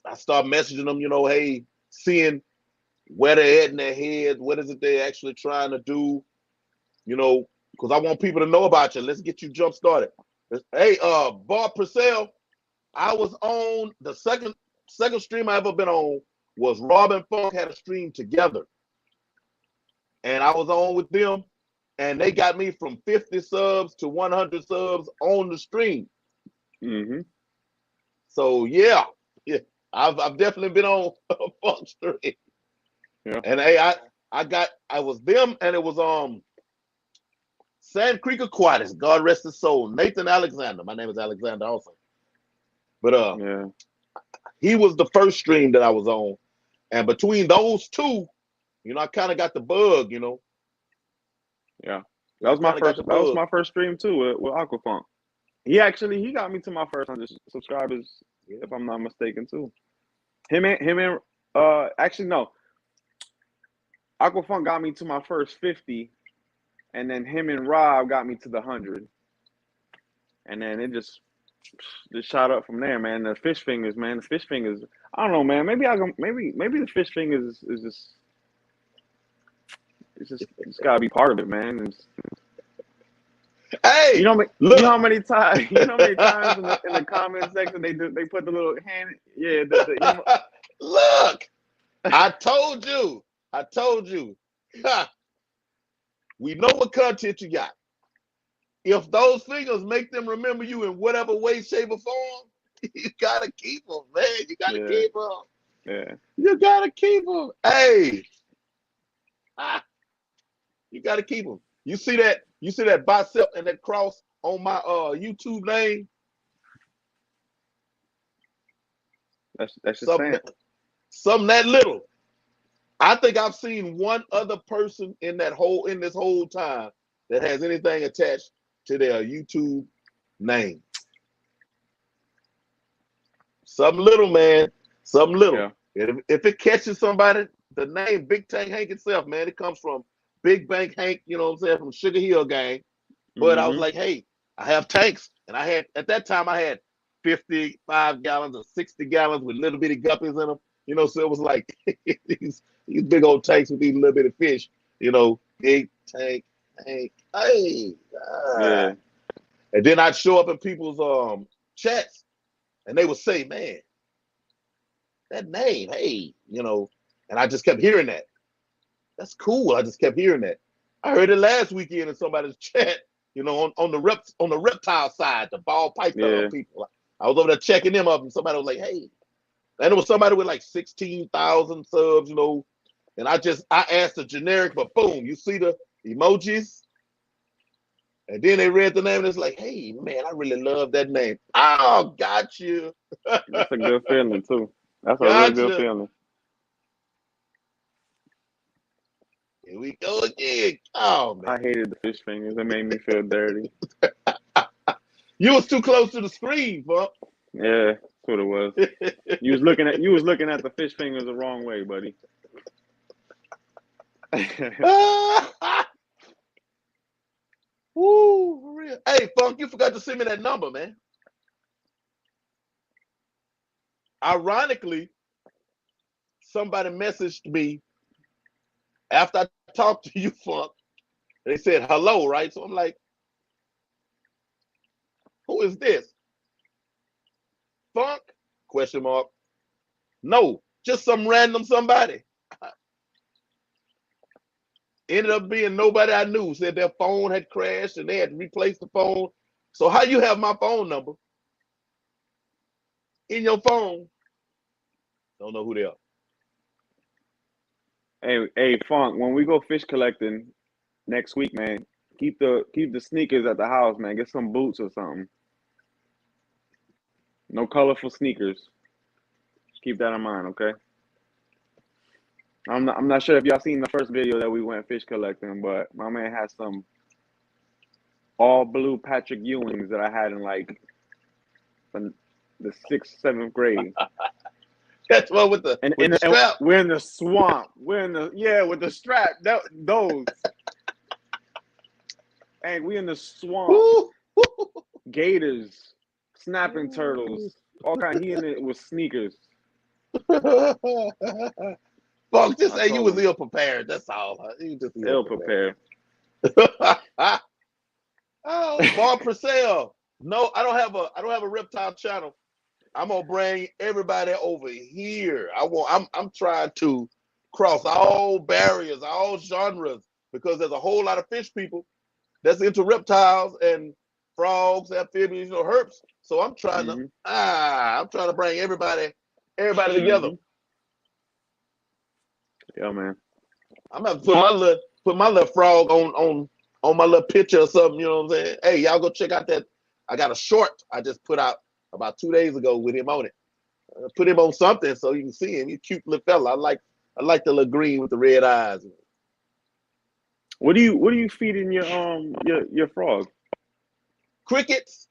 I start messaging them, hey, seeing where they're at in their head, what is it they're actually trying to do, because I want people to know about you. Let's get you jump started. Hey, Bob Purcell, I was on the second stream I ever been on was Rob and Funk had a stream together. And I was on with them, and they got me from 50 subs to 100 subs on the stream. Mm-hmm. So yeah, I've definitely been on a Funk stream. Yeah. And hey, I was them, and it was Sand Creek Aquatics, God rest his soul, Nathan Alexander. My name is Alexander also. But yeah, he was the first stream that I was on, and between those two, I kind of got the bug, Yeah, that was my first stream too with Aquafunk. He got me to my first 100 subscribers, if I'm not mistaken too. Him and actually no, Aquafunk got me to my first 50, and then him and Rob got me to the 100, and then it just shot up from there, man. The fish fingers, man. The fish fingers. I don't know, man. Maybe the fish fingers is just. It's gotta be part of it, man. Hey, you know how many times in the comment section they put the little hand. Yeah, look, I told you. We know what content you got. If those fingers make them remember you in whatever way, shape, or form, you gotta keep them, man. You gotta keep them. Yeah. You gotta keep them. Hey. You gotta keep them. You see that bicep and that cross on my YouTube name? That's something that little. I think I've seen one other person in this whole time that has anything attached to their YouTube name. Something little, man. Something little. Yeah. If it catches somebody, the name Big Tank Hank itself, man, it comes from Big Bank Hank, you know what I'm saying, from Sugar Hill gang. But I was like, hey, I have tanks. And I had, at that time, I had 55 gallons or 60 gallons with little bitty guppies in them. You know, so it was like these big old tanks with these little bitty fish, you know, Big Tank Hank. Hey. Yeah. And then I'd show up in people's chats and they would say, man, that name, hey, you know, and I just kept hearing that. That's cool. I just kept hearing that. I heard it last weekend in somebody's chat, you know, on the reptile side, the ball python people. I was over there checking them up, and somebody was like, "Hey," and it was somebody with like 16,000 subs, you know. And I asked the generic, but boom, you see the emojis, and then they read the name, and it's like, "Hey, man, I really love that name." Oh, got you. That's a good feeling too. That's a real good feeling. Here we go again. Oh man, I hated the fish fingers. It made me feel dirty. You was too close to the screen, fuck. Yeah, that's what it was. You was looking at the fish fingers the wrong way, buddy. Woo, for real. Hey, Funk, you forgot to send me that number, man. Ironically, somebody messaged me after I talked to you, Funk. They said hello, right? So I'm like, who is this? Funk? Question mark. No, just some random somebody. Ended up being nobody I knew. Said their phone had crashed and they had replaced the phone. So how you have my phone number in your phone? Don't know who they are. Hey, Funk. When we go fish collecting next week, man, keep the sneakers at the house, man. Get some boots or something. No colorful sneakers. Keep that in mind, okay? I'm not sure if y'all seen the first video that we went fish collecting, but my man has some all blue Patrick Ewings that I had in like the 6th, 7th grade. That's one with the strap. We're in the swamp. We're in the with the strap. Those. Hey, we in the swamp. Gators, snapping turtles, all kind. He in it with sneakers. Funk, just say you was ill prepared. That's all. You just ill prepared. Oh, Bob Purcell. No, I don't have a reptile channel. I'm gonna bring everybody over here. I'm trying to cross all barriers, all genres, because there's a whole lot of fish people that's into reptiles and frogs, amphibians, herps. So I'm trying to bring everybody together. Yeah, man. I'm gonna put my little frog on my little picture or something, you know what I'm saying? Hey, y'all go check out that. I got a short I just put out about 2 days ago with him on it. Put him on something so you can see him. He's a cute little fella. I like the little green with the red eyes. What do you feeding your frog? Crickets.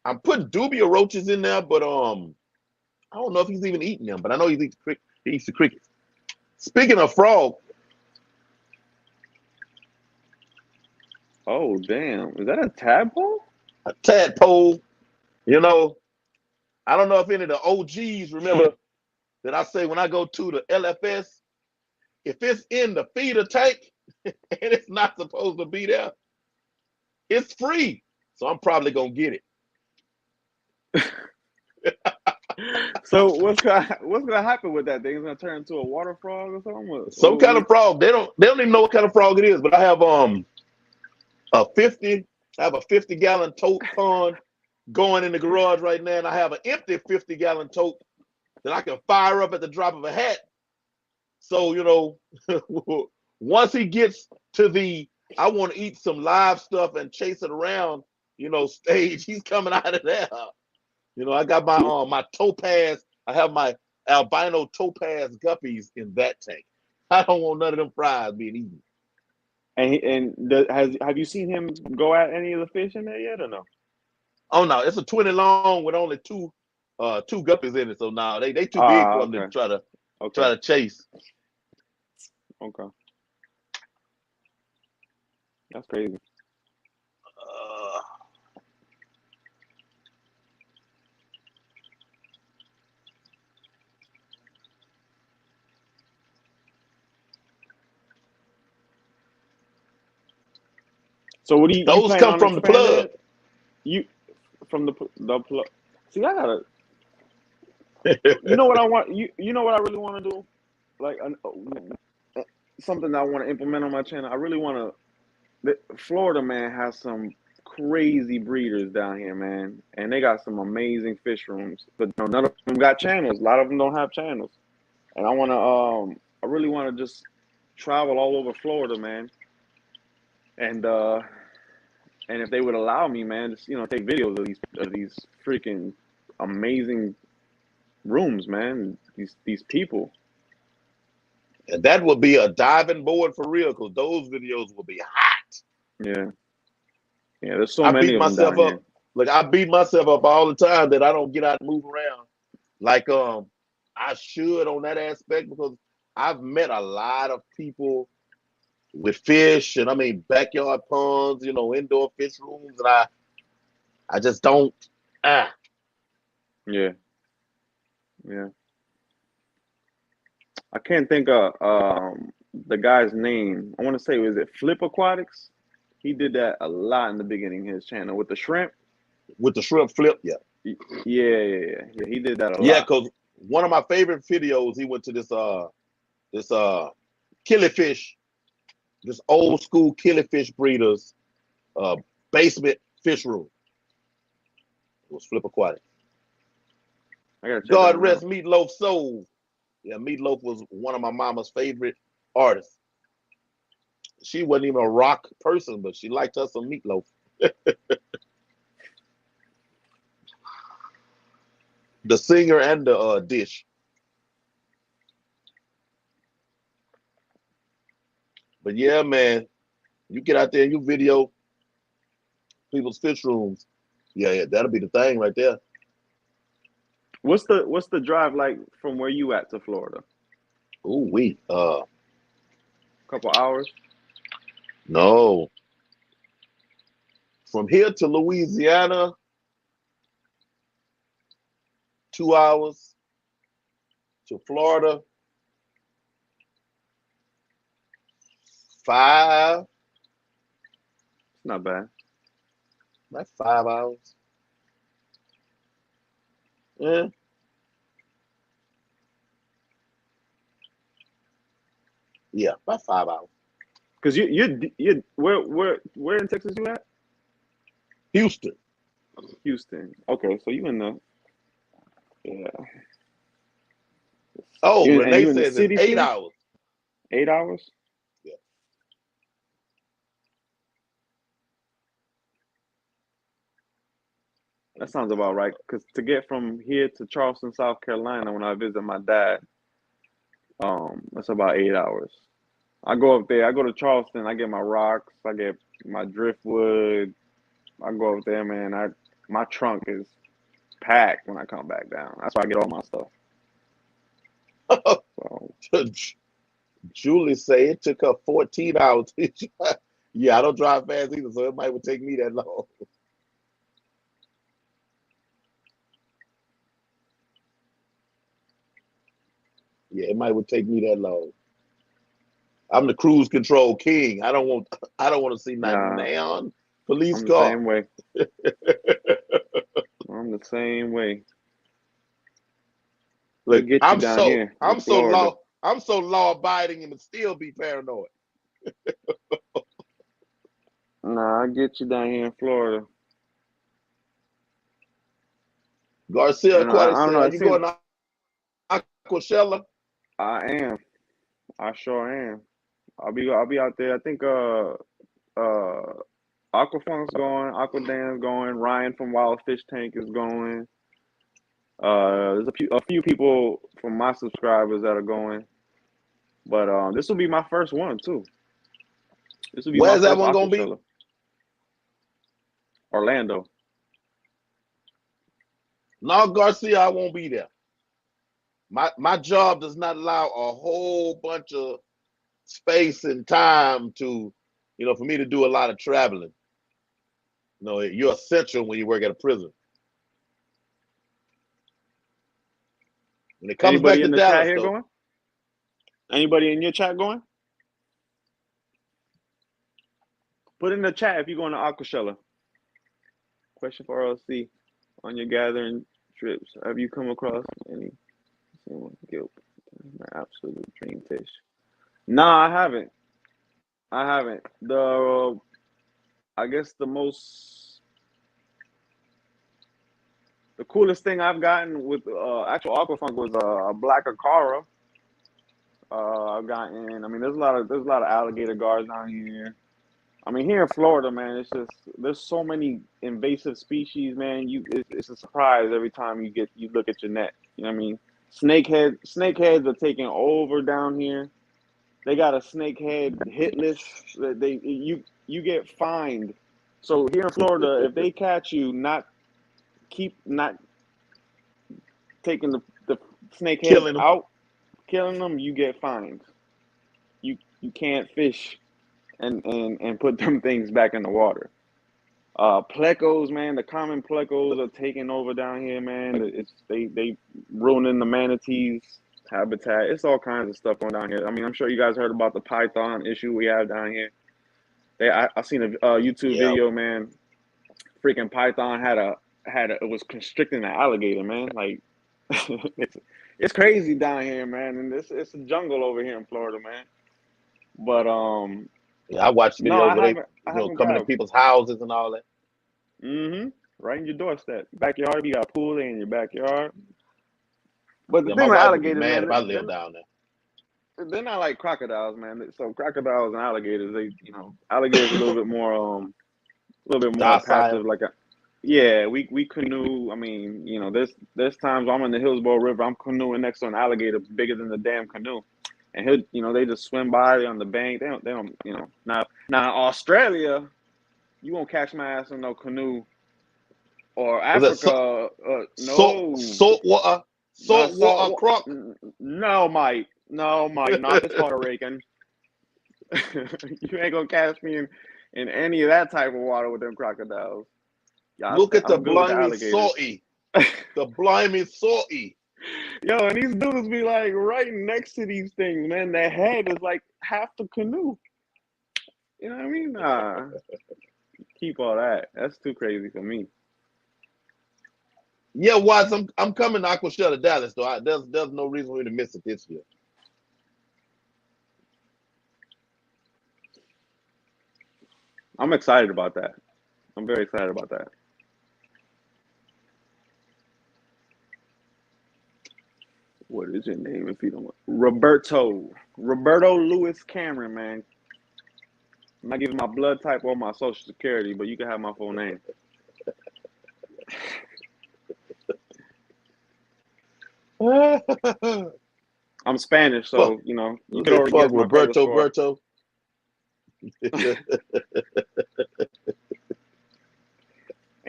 I'm putting dubia roaches in there, but I don't know if he's even eating them, but I know he eats the crickets. Speaking of frog. Oh damn. Is that a tadpole? A tadpole. You know, I don't know if any of the OGs remember that I say when I go to the LFS, if it's in the feeder tank and it's not supposed to be there, it's free. So I'm probably gonna get it. So what's gonna happen with that thing? It's gonna turn into a water frog or something? Some kind of frog. They don't even know what kind of frog it is, but I have a 50-gallon tote pond going in the garage right now, and I have an empty 50-gallon tote that I can fire up at the drop of a hat. So, you know, once he gets to the I want to eat some live stuff and chase it around, you know, stage, he's coming out of there. You know, I got my topaz. I have my albino topaz guppies in that tank. I don't want none of them fries being eaten. Have you seen him go at any of the fish in there yet or no? Oh no, it's a 20 long with only two guppies in it. So now they too big for him to try to chase. Okay, that's crazy. Uh, So what do you those plan come on from the expanding plug. it? You from the plug? See, I gotta. You know what I want? You know what I really want to do? Like something that I want to implement on my channel. I really want to. Florida, man, has some crazy breeders down here, man, and they got some amazing fish rooms. But none of them got channels. A lot of them don't have channels, and I want to. I really want to just travel all over Florida, man, and if they would allow me, man, just take videos of these freaking amazing rooms, man. These people. And that would be a diving board for real, because those videos will be hot. Yeah, yeah. There's so I many beat of them myself down up. here. Like I beat myself up all the time that I don't get out and move around like I should on that aspect, because I've met a lot of people with fish, and I mean backyard ponds, indoor fish rooms, and I just don't. Ah, Yeah, yeah. I can't think of the guy's name. I want to say, was it Flip Aquatics? He did that a lot in the beginning of his channel with the shrimp. with the shrimp flip, yeah, Yeah, yeah, yeah, yeah. He did that a yeah. lot. Because one of my favorite videos, he went to this killifish, this old school killifish breeders uh basement fish room. It was Flip Aquatic. I gotta check that God one rest out. Meatloaf's soul. Yeah, Meatloaf was one of my mama's favorite artists. She wasn't even a rock person, but she liked us some Meatloaf. The singer and the dish. But yeah, man, you get out there and you video people's fish rooms. Yeah, yeah, that'll be the thing right there. What's the drive like from where you at to Florida? Ooh, we Couple hours? no. From here to Louisiana, 2 hours. To Florida, 5, It's not bad. like 5 hours. Yeah, yeah, about 5 hours. Cause you where in Texas you at? Houston. Houston. Okay, so you in the yeah. Oh, And Renee you in the says it's city 8 hours. 8 hours? Yeah. That sounds about right. Cause to get from here to Charleston, South Carolina, when I visit my dad, that's about 8 hours. I go up there. I go to Charleston. I get my rocks. I get my driftwood. I go up there, man. My trunk is packed when I come back down. That's why I get all my stuff. So Julie said it took her 14 hours. Yeah, I don't drive fast either, so it might would take me that long. Yeah, it might would take me that long. I'm the cruise control king. I don't want to see not nah, neon police I'm the car. same way. I'm the same way. We Look, get you I'm down so here in I'm so Florida. law I'm so law abiding and still be paranoid. Nah, I get you down here in Florida. Garcia And Aquatics I don't say, know. "Are It you seems going to Aquashella?" I am. I sure am. I'll be out there. I think uh Aquafunk's going, Aquadan's going, Ryan from Wild Fish Tank is going. There's a few people from my subscribers that are going, but this will be my first one too. This will be my Where's that first one gonna be? Aquashella. Orlando. No, Garcia, I won't be there. My job does not allow a whole bunch of space and time to, for me to do a lot of traveling. You're essential when you work at a prison. When it comes Anybody back to in the chat Dallas, here though, going? Anybody in your chat going? Put in the chat if you're going to Aquashella. Question for RLC. On your gathering trips, have you come across any guilt? My absolute dream fish. Nah, I haven't. I guess the coolest thing I've gotten with actual aquafunk was a black acara. I've gotten. I mean, there's a lot of alligator guards down here. I mean, here in Florida, man, it's just there's so many invasive species, man. It's a surprise every time you look at your net. You know what I mean? Snakeheads are taking over down here. They got a snakehead hit list that you get fined. So here in Florida, if they catch you not taking the snakeheads out, killing them, you get fined. You can't fish and put them things back in the water. Plecos, man, the common plecos are taking over down here, man. They ruining the manatees habitat. It's all kinds of stuff going down here. I mean, I'm sure you guys heard about the python issue we have down here. I seen a YouTube video, man. Freaking python it was constricting the alligator, man. Like it's crazy down here, man. And it's a jungle over here in Florida, man. But I watched videos where they coming to people's houses and all that. Right in your doorstep, backyard. You got a pool in your backyard. But the thing with alligators, man, if I live down there, they're not like crocodiles, man. So crocodiles and alligators, alligators a little bit more passive. Like we canoe. I mean, there's times I'm in the Hillsborough River, I'm canoeing next to an alligator bigger than the damn canoe. And they just swim by on the bank. They don't, Now Australia, you won't catch my ass in no canoe. Or Africa, no. Saltwater croc. No, Mike, not this Puerto Rican. You ain't gonna catch me in any of that type of water with them crocodiles. Look at the blimey salty. The blimey salty. Yo, and these dudes be like right next to these things, man. Their head is like half the canoe. You know what I mean? Nah. Keep all that. That's too crazy for me. Yeah, Watts, I'm coming to Aquashella, Dallas, though. There's no reason for me to miss it this year. I'm excited about that. I'm very excited about that. What is your name if you don't want? Roberto Lewis Cameron, man. I'm not giving my blood type or my social security, but you can have my full name. I'm Spanish, so you can already guess my Roberto.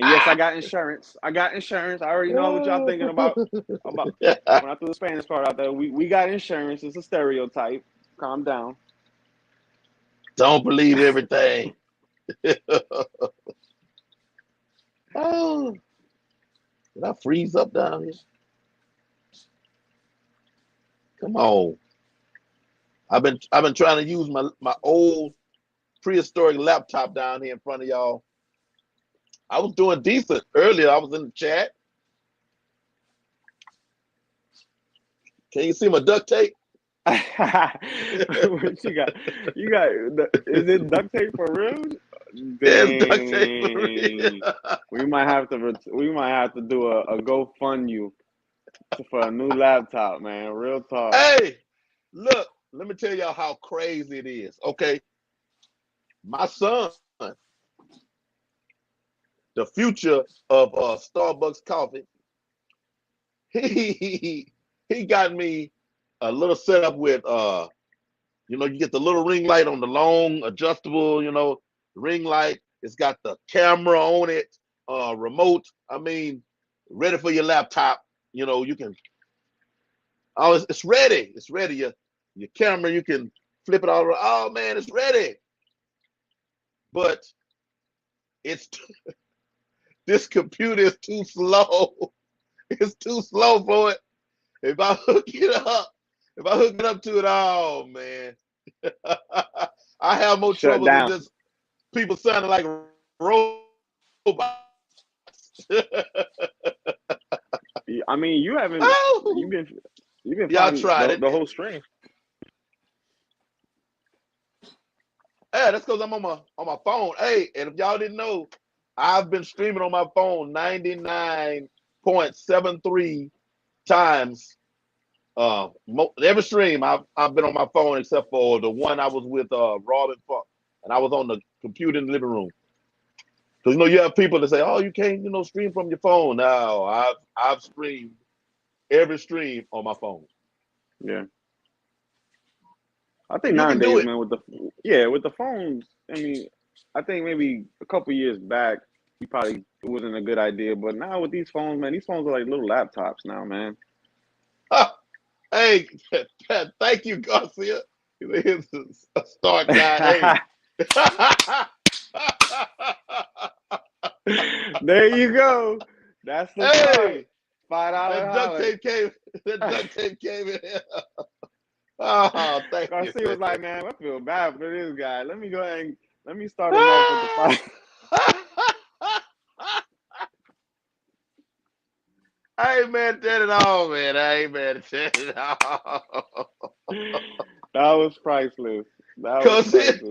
And yes, I got insurance. I already know what y'all thinking about when I threw the Spanish part out there. We got insurance. It's a stereotype. Calm down. Don't believe everything. Oh, did I freeze up down here? Come on. I've been trying to use my old prehistoric laptop down here in front of y'all. I was doing decent earlier. I was in the chat. Can you see my duct tape? What you got? Is it duct tape for real? There's duct tape for real. We might have to do a GoFundMe for a new laptop, man. Real talk. Hey, look, let me tell y'all how crazy it is. Okay. My son, the future of Starbucks coffee, he got me a little setup with you get the little ring light on the long adjustable, ring light. It's got the camera on it, remote. I mean, ready for your laptop. You can. Oh, it's ready. It's ready. Your camera, you can flip it all around. Oh man, it's ready. But it's this computer is too slow. It's too slow for it. If I hook it up to it, oh man. I have more Shut trouble than down. just people sounding like robots. I mean, you haven't. Oh, You've been y'all fine tried it. the whole stream. Yeah, that's because I'm on my phone. Hey, and if y'all didn't know, I've been streaming on my phone 99.73 times. Every stream I've been on my phone except for the one I was with Robin Funk, and I was on the computer in the living room. Because you have people that say, "Oh, you can't stream from your phone." No, I've streamed every stream on my phone. Yeah. I think You can do nowadays, it. man, with the phones. I mean, I think maybe a couple years back, it wasn't a good idea. But now with these phones, man, these phones are like little laptops now, man. Hey, thank you, Garcia. Here's a start guy. Hey. There you go. That's the start. $5 That duct tape came in here. Oh, thank you. Garcia was like, man, I feel bad for this guy. Let me go ahead and let me start him off with the I ain't mad at it all, man. I ain't mad at it all. That was priceless. Because it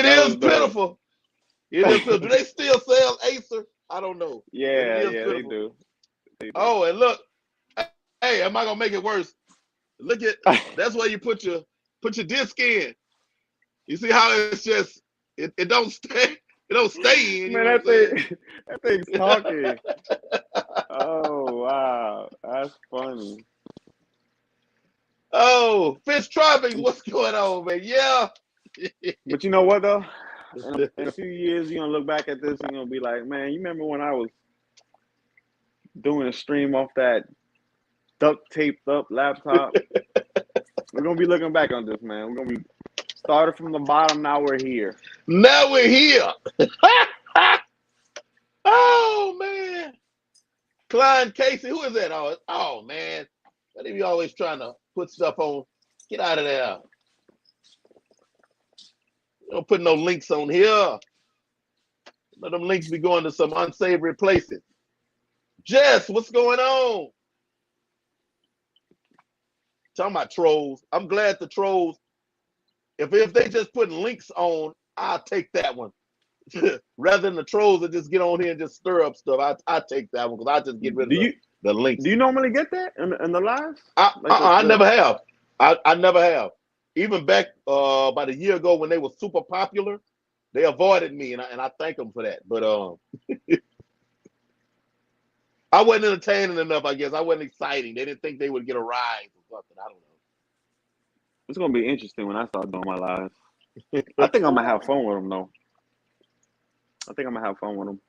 is pitiful. It is pitiful. Do they still sell Acer? I don't know. Yeah, they do. Oh, and look, hey, am I gonna make it worse? Look at that's where you put your disc in. You see how it's just it don't stay in. Man, that thing's talking. Oh wow, that's funny. Oh, Fish Tropics, what's going on, man? Yeah. But you know what though? In a few years, you're gonna look back at this and you're gonna be like, man, you remember when I was doing a stream off that duct taped up laptop? We're gonna be looking back on this, man. We're gonna be started from the bottom. Now we're here. Now we're here. Oh man, Klein Casey, who is that? Oh man, what are you always trying to put stuff on? Get out of there. Don't put no links on here. Let them links be going to some unsavory places. Jess, what's going on? Talking about trolls. I'm glad the trolls, if they just put links on, I'll take that one. Rather than the trolls that just get on here and just stir up stuff, I take that one because I just get rid of the links. Do you normally get that in the lives? I never have. I never have. Even back about a year ago when they were super popular, they avoided me, and I thank them for that. But I wasn't entertaining enough, I guess. I wasn't exciting. They didn't think they would get a rise or something. I don't know. It's gonna be interesting when I start doing my lives. I think I'm gonna have fun with them though. I think I'm gonna have fun with them.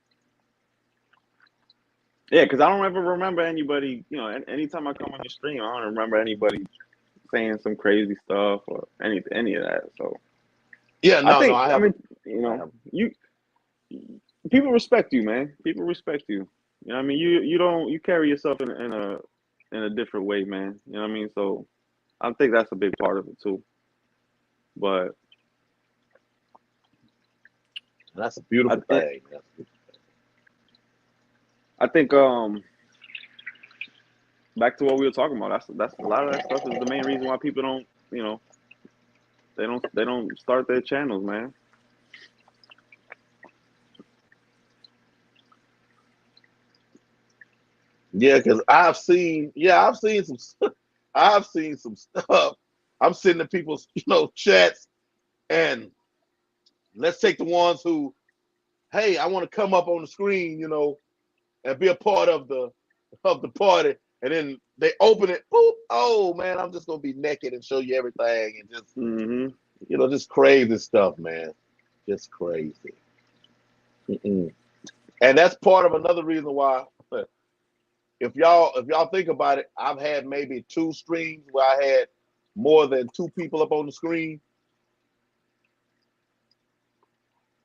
Yeah, because I don't ever remember anybody. Anytime I come on the stream, I don't remember anybody saying some crazy stuff or any of that. So yeah, no, I mean, people respect you, man. People respect you. You know what I mean? You carry yourself in a different way, man. You know what I mean? So I think that's a big part of it too. But that's a beautiful thing. I think back to what we were talking about. That's a lot of that stuff is the main reason why people don't, they don't start their channels, man. Yeah, because I've seen some stuff. I'm sitting in people's chats, and let's take the ones who, hey, I want to come up on the screen, and be a part of the party, and then they open it. Boop, oh man, I'm just gonna be naked and show you everything, and just just crazy stuff, man, just crazy. And that's part of another reason why. If y'all think about it, I've had maybe 2 streams where I had more than 2 people up on the screen,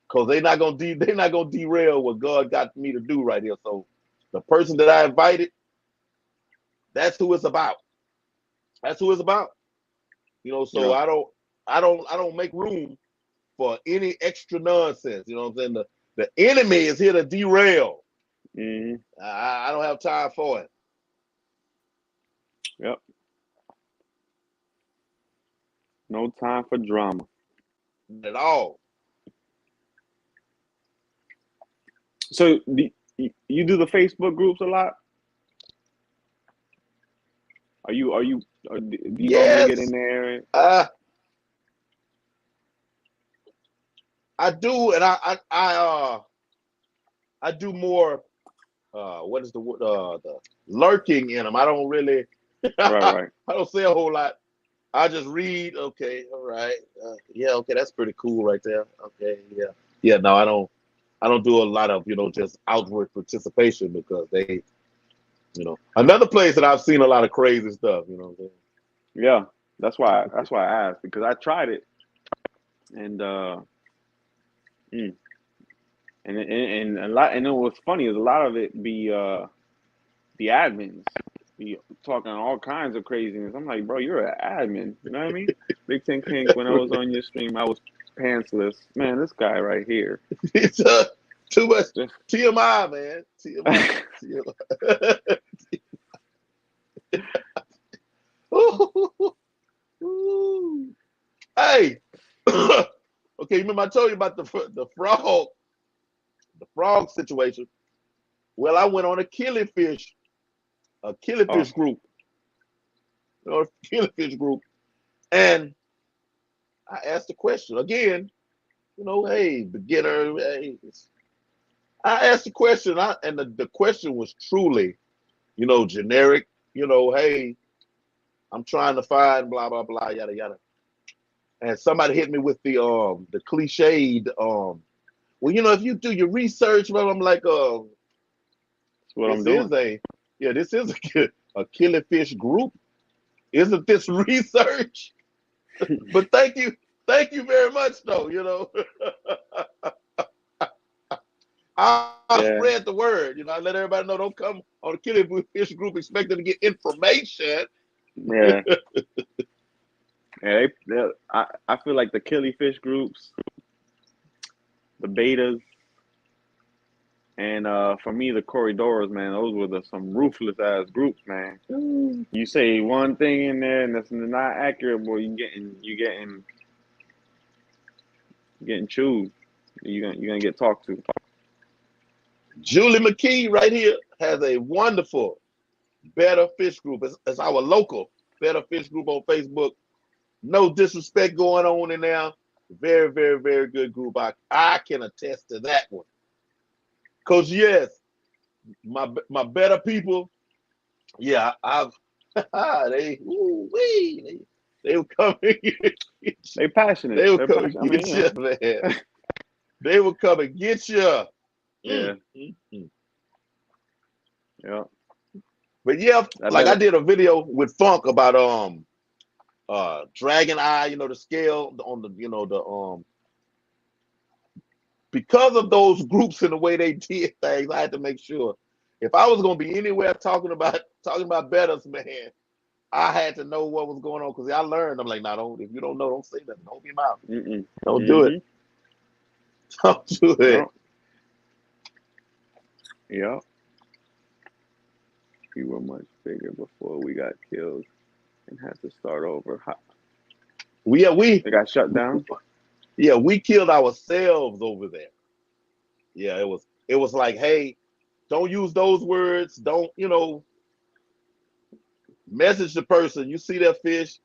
because they're not gonna derail what God got me to do right here. So the person that I invited, that's who it's about. That's who it's about. You know, so Yeah. I don't make room for any extra nonsense. You know what I'm saying? The enemy is here to derail. Mm-hmm. I don't have time for it. Yep. No time for drama. At all. So you do the Facebook groups a lot? Are you do you normally get in Yes, there? I do, and I do more. What is the word? The lurking in them. I don't really. Right, I right. don't say a whole lot. I just read. Okay, all right. Yeah, okay, that's pretty cool right there. Okay, yeah, yeah. No, I don't. I don't do a lot of just outward participation because they another place that I've seen a lot of crazy stuff. You know what I'm saying? Yeah. That's why I asked, because I tried it, and mm, and a lot, and it was funny is a lot of it be the admins be talking all kinds of craziness. I'm like, bro, you're an admin. You know what I mean? Big Ten Kink, when I was on your stream, I was pantsless. Man, this guy right here. It's too much Just TMI, man. TMI. TMI. Ooh. Hey, okay. Remember I told you about the frog situation. Well, I went on a oh, killifish group, killifish group, and I asked the question again. Hey, beginner. Hey, I asked the question, and the question was truly, generic. Hey, I'm trying to find blah blah blah yada yada. And somebody hit me with the cliched well, if you do your research, well, I'm like, that's what I'm this doing. is this is a killifish group. Isn't this research? But thank you very much, though. I Yeah, spread the word. I let everybody know. Don't come on the killifish group expecting to get information. yeah, yeah. I feel like the killifish groups, the betas, and for me the corridors, man, those were some ruthless ass groups, man. You say one thing in there and that's not accurate, boy, you getting chewed. You're gonna get talked to. Julie McKee right here has a wonderful Better Fish Group. It's our local Better Fish Group on Facebook. No disrespect going on in there. Very, very, very good group. I can attest to that one. Cause yes, my better people, yeah, I've they they will come and get you. They passionate. They will They're come and passionate. I mean, get you, man. They will come and get you. yeah, Mm, mm, mm. yeah. But yeah, I like I bet. did a video with Funk about Dragon Eye, the scale on the because of those groups and the way they did things, I had to make sure if I was gonna be anywhere talking about betters, man, I had to know what was going on because I learned. I'm like, nah, don't if you don't know, don't say nothing. Don't be mouth. Mm-mm. Don't do it. Mm-hmm. Don't do it. No. Yeah. We were much bigger before we got killed and had to start over. We They got shut down. we killed ourselves over there. Yeah, it was like, hey, don't use those words. Don't message the person. You see that fish,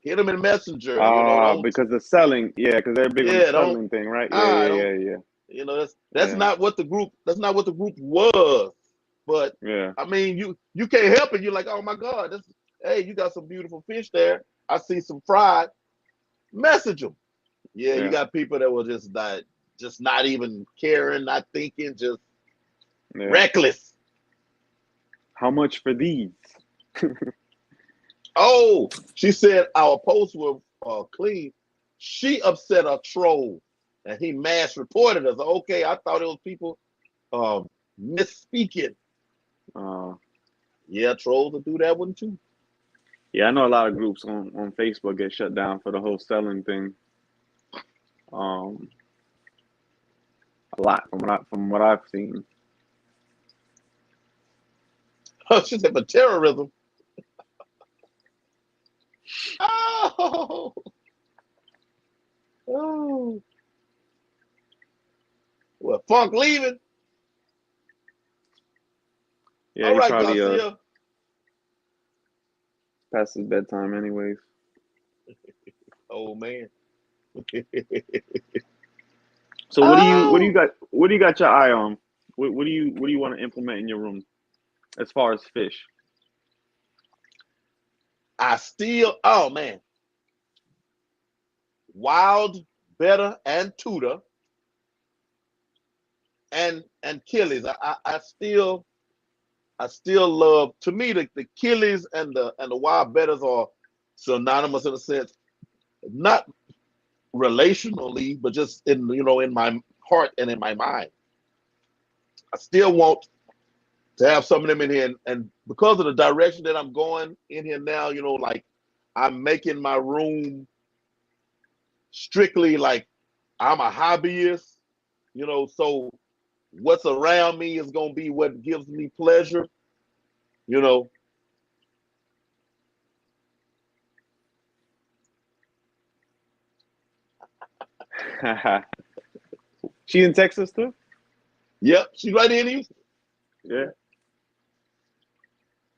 hit them in Messenger. Don't Because the selling, yeah, because they're big on the yeah, don't selling thing, right? Yeah, I yeah, don't yeah, yeah, that's yeah, not what the group was. But yeah, I mean, you can't help it. You're like, oh my God, hey, you got some beautiful fish there. I see some fried. Message them. Yeah, you yeah, got people that will just not even caring, not thinking, just yeah. reckless. How much for these? Oh, she said our posts were clean. She upset a troll and he mass reported us. Okay, I thought it was people misspeaking. Yeah, trolls will do that one too. Yeah, I know a lot of groups on Facebook get shut down for the whole selling thing. A lot from what I've seen. She said for terrorism. Oh, oh. Well, Funk leaving. Yeah, All he right, probably Garcia. past his bedtime anyways. Oh man. So what do you Oh, got your eye on? What do you want to implement in your room as far as fish? oh man. Wild, better, and tutor, and killies. I still love. To me, the killies and the wild betters are synonymous in a sense, not relationally, but just in in my heart and in my mind. I still want to have some of them in here, and because of the direction that I'm going in here now, like I'm making my room strictly like I'm a hobbyist, so what's around me is going to be what gives me pleasure, you know. She in Texas too? Yep, she's right in Houston. Yeah.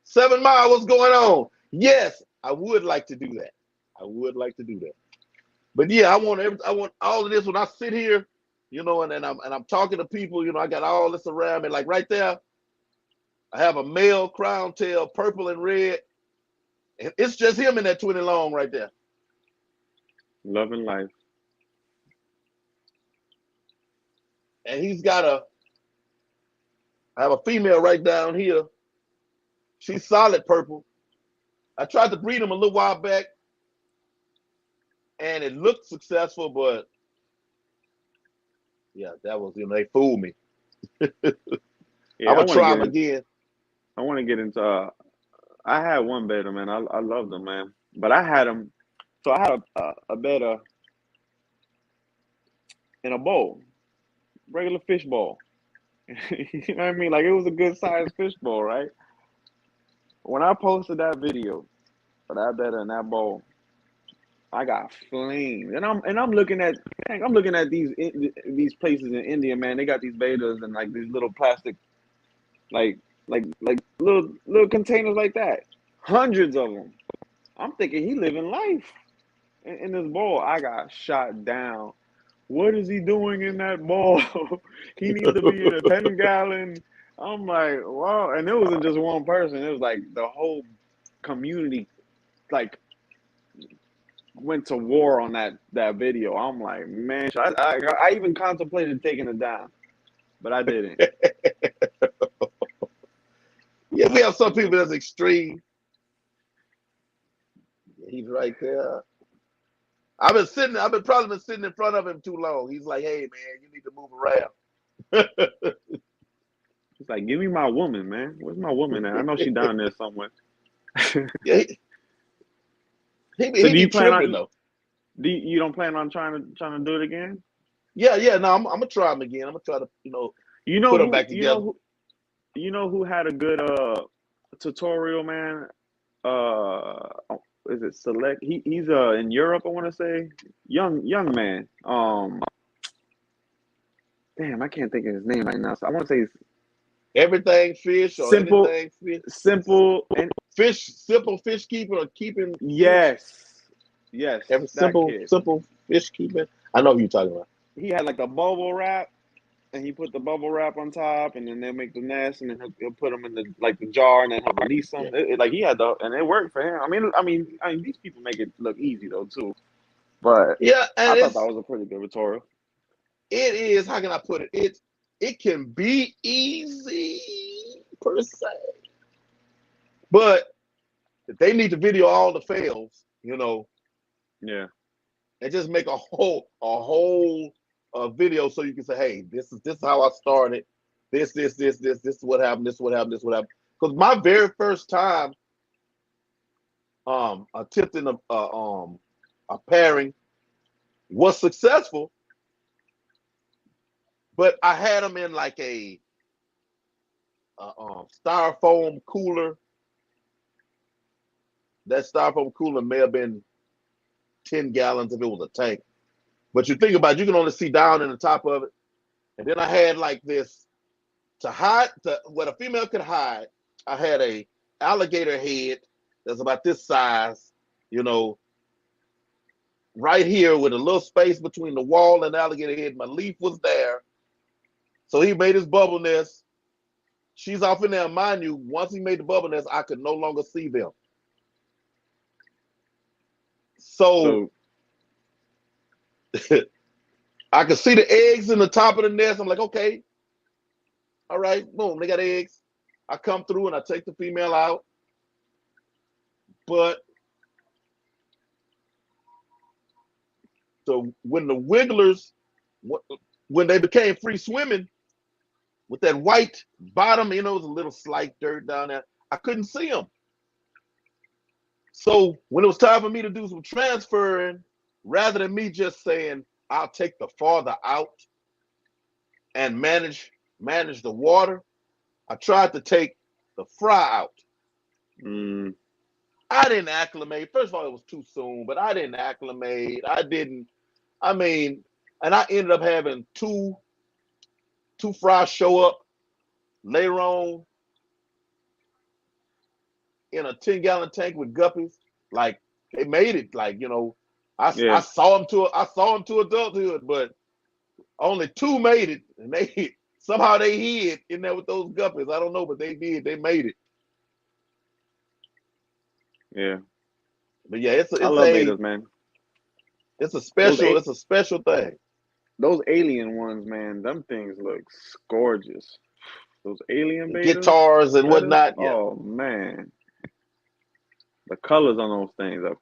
7 Mile, what's going on? Yes, I would like to do that. I would like to do that. But yeah, I want all of this when I sit here, and I'm talking to people, I got all this around me. Like right there, I have a male crown tail, purple and red. And it's just him in that 20 long right there. Loving life. And I have a female right down here. She's solid purple. I tried to breed him a little while back, and it looked successful, but yeah, that was, they fooled me. Yeah, I'm gonna try him again. I want to get into. I had one betta, man. I loved him, man. But I had him. So I had a betta in a bowl, regular fish bowl. You know what I mean? Like it was a good sized fish bowl, right? When I posted that video for that betta in that bowl, I got flamed, and I'm looking at these places in India, man. They got these bettas and like these little plastic like little containers like that, hundreds of them. I'm thinking he living life in this bowl. I got shot down. What is he doing in that bowl? He needs to be in a 10-gallon. I'm like, wow. And it wasn't just one person. It was like the whole community, like went to war on that video. I'm like, man, I even contemplated taking it down, but I didn't. Yeah, we have some people that's extreme. He's right there. I've probably been sitting in front of him too long. He's like, hey man, you need to move around. It's like, give me my woman, man. Where's my woman at? I know she's down there somewhere. Yeah, So he do be you plan tripping on though. you don't plan on trying to do it again? Yeah. No, I'm gonna try him again. I'm gonna try to, You know put them who back together. you know who had a good tutorial, man? Is it Select? He's in Europe, I want to say. Young man. Damn, I can't think of his name right now. So I want to say it's Everything fish or simple anything fish. simple and Simple fish keeping or keeping fish. yes. Yes, Every that simple kid. fish keeping. I know who you're talking about. He had like a bubble wrap, and he put the bubble wrap on top, and then they'll make the nest, and then he'll put them in the jar, and then he'll release them. Yeah. Like he had and it worked for him. I mean, these people make it look easy though too. But Yeah, I and thought that was a pretty good tutorial. it is, how can I put it? It can be easy per se, but they need to video all the fails, Yeah, and just make a whole a video so you can say, hey, this is how I started. This is what happened. This is what happened. This is what happened. Because my very first time attempting a pairing was successful, but I had them in like a styrofoam cooler. That styrofoam cooler may have been 10 gallons if it was a tank. But you think about it, you can only see down in the top of it. And then I had like this to hide what a female could hide. I had a alligator head that's about this size, you know, right here with a little space between the wall and the alligator head. My leaf was there. So he made his bubble nest. She's off in there. Mind you, once he made the bubble nest, I could no longer see them. So I could see the eggs in the top of the nest. I'm like, okay, all right, boom, they got eggs. I come through and I take the female out. But so when the wigglers, when they became free swimming with that white bottom, you know, it was a little slight dirt down there, I couldn't see them. So when it was time for me to do some transferring, rather than me just saying, I'll take the farther out and manage the water, I tried to take the fry out. I didn't acclimate. First of all, it was too soon, but I didn't acclimate. And I ended up having two fries show up later on in a 10-gallon tank with guppies. Like, they made it. Like, you know, I saw them to adulthood, but only two made it, and somehow they hid in there with those guppies. I don't know, but they did. They made it. Yeah. But yeah, I love betas, man. It's a special thing. Those alien ones, man, them things look gorgeous. Those alien betas, guitars and whatnot. Yeah. Oh man, the colors on those things are,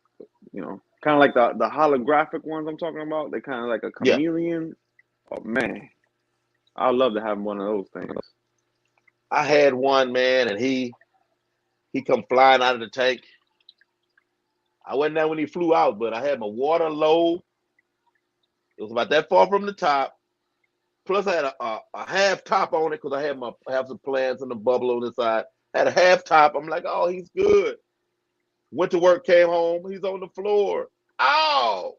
you know, kind of like the holographic ones I'm talking about. They're kind of like a chameleon. Yeah. Oh man, I'd love to have one of those things. I had one, man, and he come flying out of the tank. I wasn't there when he flew out, but I had my water low. It was about that far from the top. Plus, I had a half top on it because I have some plants and the bubble on the side. I had a half top. I'm like, oh, he's good. Went to work, came home. He's on the floor. Ow!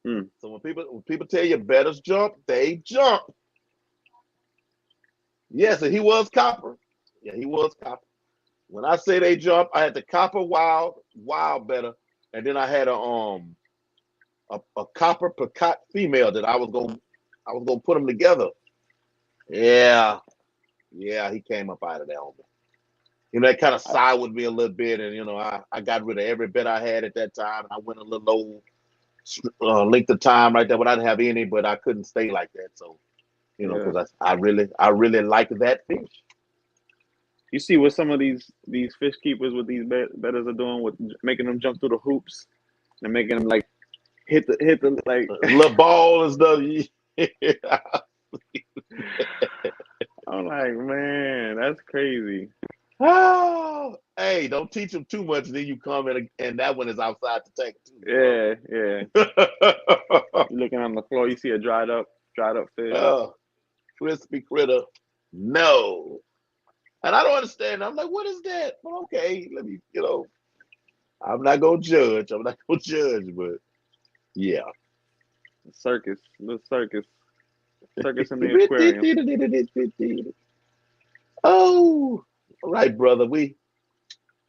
So when people tell you betters jump, they jump. Yes, and he was copper. Yeah, he was copper. When I say they jump, I had the copper wild better, and then I had a copper peacock female that I was gonna put them together. Yeah, he came up out of there on me. You know, that kind of side with me a little bit, and you know, I got rid of every bet I had at that time, and I went a little low length of time right there, but I didn't have any, but I couldn't stay like that. So, you know, because I really like that fish. You see what some of these fish keepers with these betters are doing with making them jump through the hoops and making them like hit the like little ball and stuff. I'm like, man, that's crazy. Oh, hey, don't teach them too much, then you come in and that one is outside the tank too. Yeah. Looking on the floor, you see a dried up fish. Oh, crispy critter. No. And I don't understand. I'm like, what is that? Well, okay, let me, you know, I'm not gonna judge, but yeah. Circus in the aquarium. Oh, all right, brother. We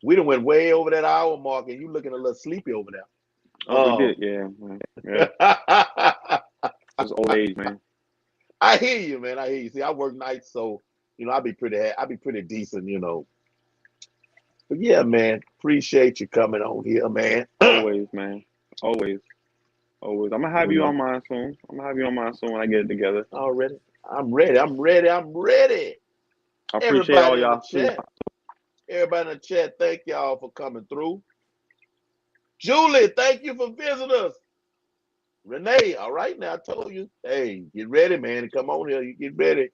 done went way over that hour mark, and you looking a little sleepy over there. Oh, we did, yeah. It's old age, man. I hear you, man. I hear you. See, I work nights, so you know, I'll be pretty decent, you know. But yeah, man, appreciate you coming on here, man. Always, man. Always. I'm gonna have you on mine soon. When I get it together. Already. I'm ready. I appreciate all y'all too. Everybody in the chat, thank y'all for coming through. Julie, thank you for visiting us. Renee, all right now, I told you. Hey, get ready, man. Come on here. You get ready.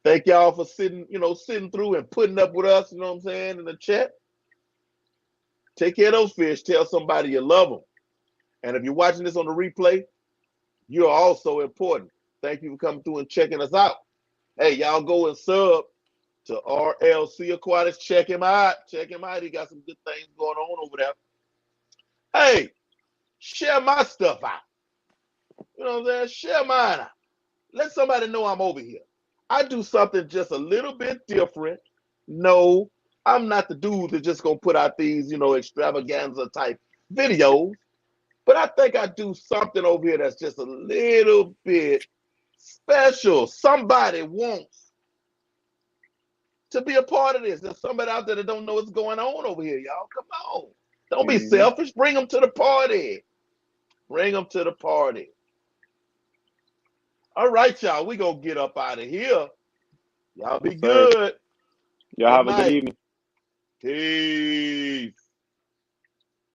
Thank y'all for sitting, sitting through and putting up with us, you know what I'm saying, in the chat. Take care of those fish. Tell somebody you love them. And if you're watching this on the replay, you're also important. Thank you for coming through and checking us out. Hey, y'all go and sub to RLC Aquatics. Check him out. Check him out. He got some good things going on over there. Hey, share my stuff out. You know what I'm saying? Share mine out. Let somebody know I'm over here. I do something just a little bit different. No, I'm not the dude that's just going to put out these, extravaganza type videos. But I think I do something over here that's just a little bit special. Somebody wants to be a part of this. There's somebody out there that don't know what's going on over here, y'all. Come on. Don't be selfish. Bring them to the party. Bring them to the party. All right, y'all. We going to get up out of here. Y'all be good. Y'all have a good evening. Peace.